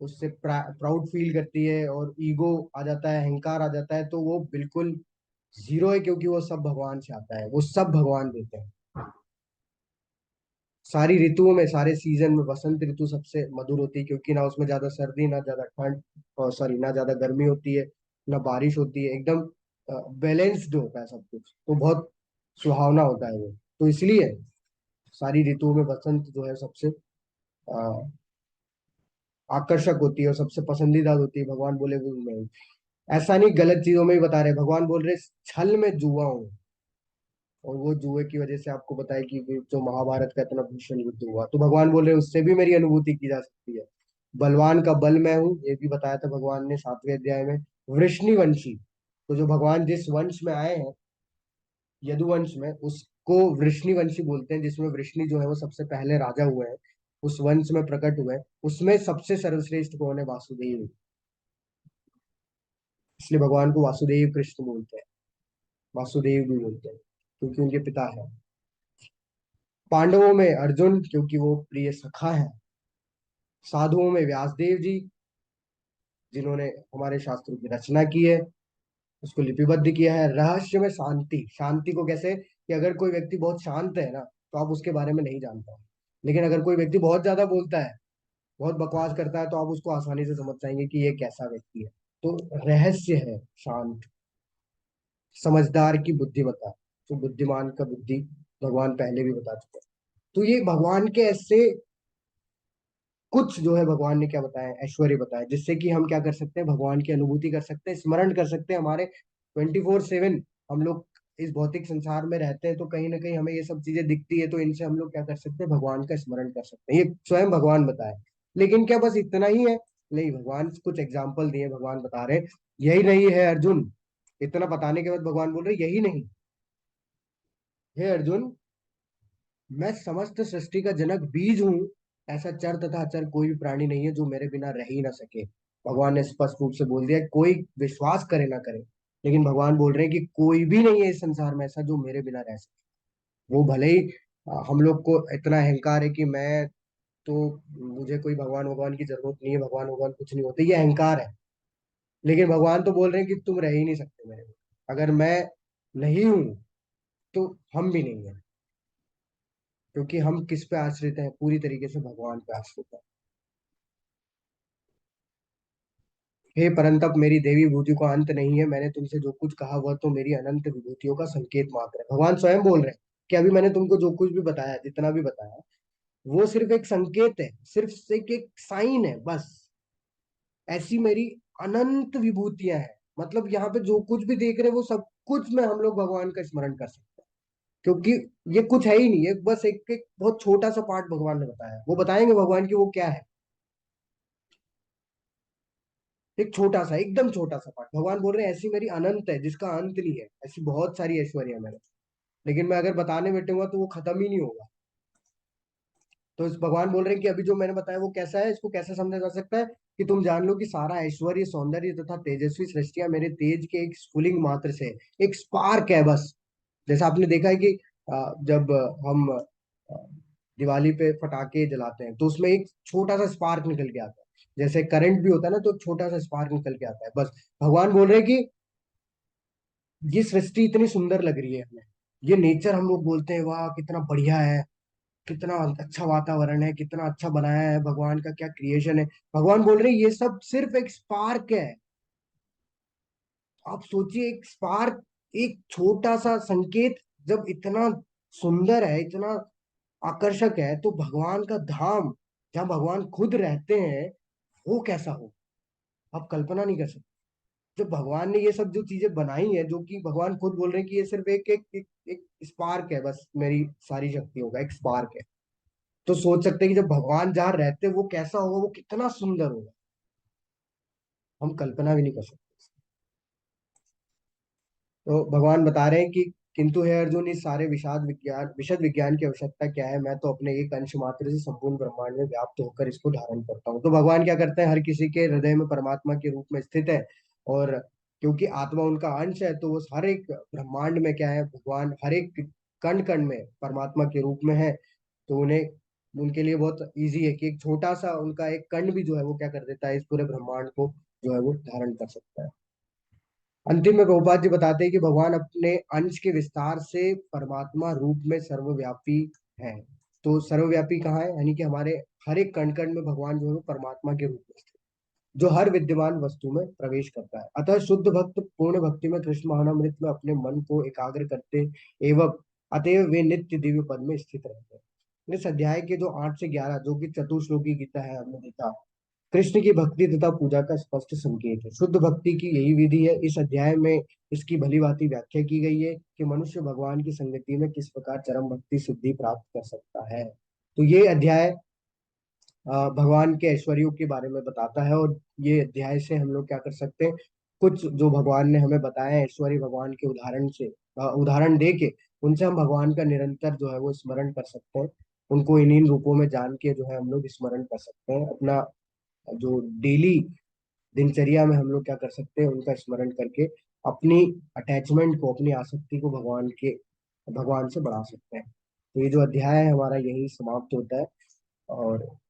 उससे प्राउड फील करती है और ईगो आ जाता है, अहंकार आ जाता है, तो वो बिल्कुल जीरो है, क्योंकि वो सब भगवान से आता है, वो सब भगवान देते हैं। सारी ऋतुओं में, सारे सीजन में बसंत ऋतु सबसे मधुर होती है, क्योंकि ना उसमें ज्यादा सर्दी ना ज्यादा ठंड, और सॉरी ना ज्यादा गर्मी होती है ना बारिश होती है, एकदम बैलेंस्ड होता है सब कुछ, तो बहुत सुहावना होता है वो। तो इसलिए सारी ऋतुओं में बसंत जो है सबसे अ, आकर्षक होती है और सबसे पसंदीदा होती है। भगवान बोले वो मैं, ऐसा नहीं गलत चीजों में भी बता रहे, भगवान बोल रहे छल में जुआ हूँ, और वो जुए की वजह से आपको बताया कि जो महाभारत का इतना भीषण युद्ध हुआ, तो भगवान बोल रहे उससे भी मेरी अनुभूति की जा सकती है। बलवान का बल मैं हूँ, ये भी बताया था भगवान ने 7वें अध्याय में। वृष्णिवंशी, तो जो भगवान जिस वंश में आए हैं, यदुवंश में, उसको वृष्णिवंशी बोलते हैं, जिसमें वृष्णि जो है वो सबसे पहले राजा हुए हैं, उस वंश में प्रकट हुए हैं। उसमें सबसे सर्वश्रेष्ठ कौन है, वासुदेव। इसलिए भगवान को वासुदेव कृष्ण बोलते हैं, वासुदेव भी बोलते हैं, क्योंकि उनके पिता है। पांडवों में अर्जुन, क्योंकि वो प्रिय सखा है। साधुओं में व्यासदेव जी, जिन्होंने हमारे शास्त्रों की रचना की है, उसको लिपिबद्ध किया है। रहस्य में शांति, शांति को कैसे, कि अगर कोई व्यक्ति बहुत शांत है ना, तो आप उसके बारे में नहीं जान पाओ, लेकिन अगर कोई व्यक्ति बहुत ज्यादा बोलता है, बहुत बकवास करता है, तो आप उसको आसानी से समझ जाएंगे कि ये कैसा व्यक्ति है। तो रहस्य है शांत। समझदार की बुद्धिमत्ता, तो बुद्धिमान का बुद्धि भगवान पहले भी बता चुके हैं। तो ये भगवान के ऐसे कुछ जो है, भगवान ने क्या बताया, ऐश्वर्य बताया, जिससे कि हम क्या कर सकते हैं, भगवान की अनुभूति कर सकते हैं, स्मरण कर सकते हैं। हमारे 24/7 हम लोग इस भौतिक संसार में रहते हैं, तो कहीं ना कहीं हमें ये सब चीजें दिखती है, तो इनसे हम लोग क्या कर सकते हैं, भगवान का स्मरण कर सकते हैं। ये स्वयं भगवान बताए। लेकिन क्या बस इतना ही है, नहीं, भगवान कुछ एग्जाम्पल दिए, भगवान बता रहे यही नहीं है अर्जुन। इतना बताने के बाद भगवान बोल रहे यही नहीं, हे अर्जुन, मैं समस्त सृष्टि का जनक बीज हूँ। ऐसा चर तथा अचर कोई भी प्राणी नहीं है जो मेरे बिना रह ही ना सके। भगवान ने स्पष्ट रूप से बोल दिया, कोई विश्वास करे ना करे, लेकिन भगवान बोल रहे हैं कि कोई भी नहीं है इस संसार में ऐसा जो मेरे बिना रह सके। वो भले ही हम लोग को इतना अहंकार है कि मैं तो, मुझे कोई भगवान भगवान की जरूरत नहीं है, भगवान भगवान कुछ नहीं होते, ये अहंकार है। लेकिन भगवान तो बोल रहे हैं कि तुम रह ही नहीं सकते मेरे बिना। अगर मैं नहीं हूं तो हम भी नहीं है, क्योंकि हम किस पे आश्रित हैं, पूरी तरीके से भगवान पे आश्रित है। हे परंतप, मेरी देवी विभूति का अंत नहीं है। मैंने तुमसे जो कुछ कहा वह तो मेरी अनंत विभूतियों का संकेत मात्र है। भगवान स्वयं बोल रहे हैं कि अभी मैंने तुमको जो कुछ भी बताया, जितना भी बताया, वो सिर्फ एक संकेत है, सिर्फ एक साइन है बस। ऐसी मेरी अनंत विभूतियां हैं, मतलब यहाँ पे जो कुछ भी देख रहे हैं वो सब कुछ में हम लोग भगवान का स्मरण कर सकते हैं, क्योंकि ये कुछ है ही नहीं, ये बस एक एक बहुत छोटा सा पार्ट भगवान ने बताया। वो बताएंगे भगवान की वो क्या है, एक छोटा सा, एकदम छोटा सा पार्ट। भगवान बोल रहे हैं ऐसी मेरी अनंत है जिसका अंत नहीं है, ऐसी बहुत सारी ऐश्वर्या है मेरे, लेकिन मैं अगर बताने बैठूंगा तो वो खत्म ही नहीं होगा। तो इस भगवान बोल रहे हैं कि अभी जो मैंने बताया वो कैसा है, इसको कैसे समझा जा सकता है, कि तुम जान लो कि सारा ऐश्वर्य, सौंदर्य तथा तेजस्वी सृष्टियां मेरे तेज के एक स्फुलिंग मात्र से, एक स्पार्क है बस। जैसा आपने देखा है कि जब हम दिवाली पे पटाखे जलाते हैं, तो उसमें एक छोटा सा स्पार्क निकल के आता है, जैसे करंट भी होता है ना, तो एक छोटा सा स्पार्क निकल के आता है बस। भगवान बोल रहे हैं कि ये सृष्टि इतनी सुंदर लग रही है हमें, ये नेचर हम लोग बोलते हैं वाह कितना बढ़िया है, कितना अच्छा वातावरण है, कितना अच्छा बनाया है, भगवान का क्या क्रिएशन है। भगवान बोल रहे हैं ये सब सिर्फ एक स्पार्क है। आप सोचिए, एक स्पार्क, एक छोटा सा संकेत, जब इतना सुंदर है, इतना आकर्षक है, तो भगवान का धाम, जहाँ भगवान खुद रहते हैं, वो कैसा हो, आप कल्पना नहीं कर सकते। जो भगवान ने ये सब जो चीजें बनाई है, जो कि भगवान खुद बोल रहे हैं कि ये सिर्फ एक स्पार्क है, बस मेरी सारी शक्तियों का एक स्पार्क है। तो सोच सकते हैं कि जब भगवान जहाँ रहते हैं वो कैसा होगा, वो कितना सुंदर होगा, हम कल्पना भी नहीं कर सकते। तो भगवान बता रहे हैं कि किंतु हे अर्जुन, इस सारे विशद विज्ञान की आवश्यकता क्या है, मैं तो अपने एक अंश मात्र से संपूर्ण ब्रह्मांड में व्याप्त होकर इसको धारण करता हूँ। तो भगवान क्या करते हैं, हर किसी के हृदय में परमात्मा के रूप में स्थित है। और क्योंकि आत्मा उनका अंश है, तो वो हर एक ब्रह्मांड में क्या है, भगवान हर एक कण कण में परमात्मा के रूप में है। तो उन्हें, उनके लिए बहुत इजी है कि एक छोटा सा उनका एक कण भी जो है वो क्या कर देता है, इस पूरे ब्रह्मांड को जो है वो धारण कर सकता है। अंतिम में प्रभुपाद जी बताते हैं कि भगवान अपने अंश के विस्तार से परमात्मा रूप में सर्वव्यापी है। तो सर्वव्यापी कहाँ है, यानी कि हमारे हर एक कण कण में भगवान जो है वो परमात्मा के रूप में स्थित है, जो हर विद्यमान वस्तु में प्रवेश करता है। अतः शुद्ध भक्त पूर्ण भक्ति में कृष्ण महानामृत में अपने मन को एकाग्र करते एवं अतएव वे नित्य दिव्य पद में स्थित रहते हैं। इस अध्याय के जो 8 से 11, जो कि चतुश्लोकी गीता है, हमने देखा कृष्ण की भक्ति तथा पूजा का स्पष्ट संकेत है। शुद्ध भक्ति की यही विधि है। इस अध्याय में इसकी भली भांति व्याख्या की गई है कि मनुष्य भगवान की संगति में किस प्रकार चरम भक्ति सिद्धि प्राप्त कर सकता है। तो ये अध्याय भगवान के ऐश्वर्यों के बारे में बताता है। और ये अध्याय से हम लोग क्या कर सकते हैं, कुछ जो भगवान ने हमें बताया है ऐश्वर्य भगवान के उदाहरण से, उदाहरण दे के उनसे हम भगवान का निरंतर जो है वो स्मरण कर सकते हैं। उनको इन रूपों में जान के जो है हम लोग स्मरण कर सकते हैं। अपना जो डेली दिनचर्या में हम लोग क्या कर सकते हैं, उनका स्मरण करके अपनी अटैचमेंट को, अपनी आसक्ति को भगवान से बढ़ा सकते हैं। तो ये जो अध्याय है हमारा यही समाप्त होता है। और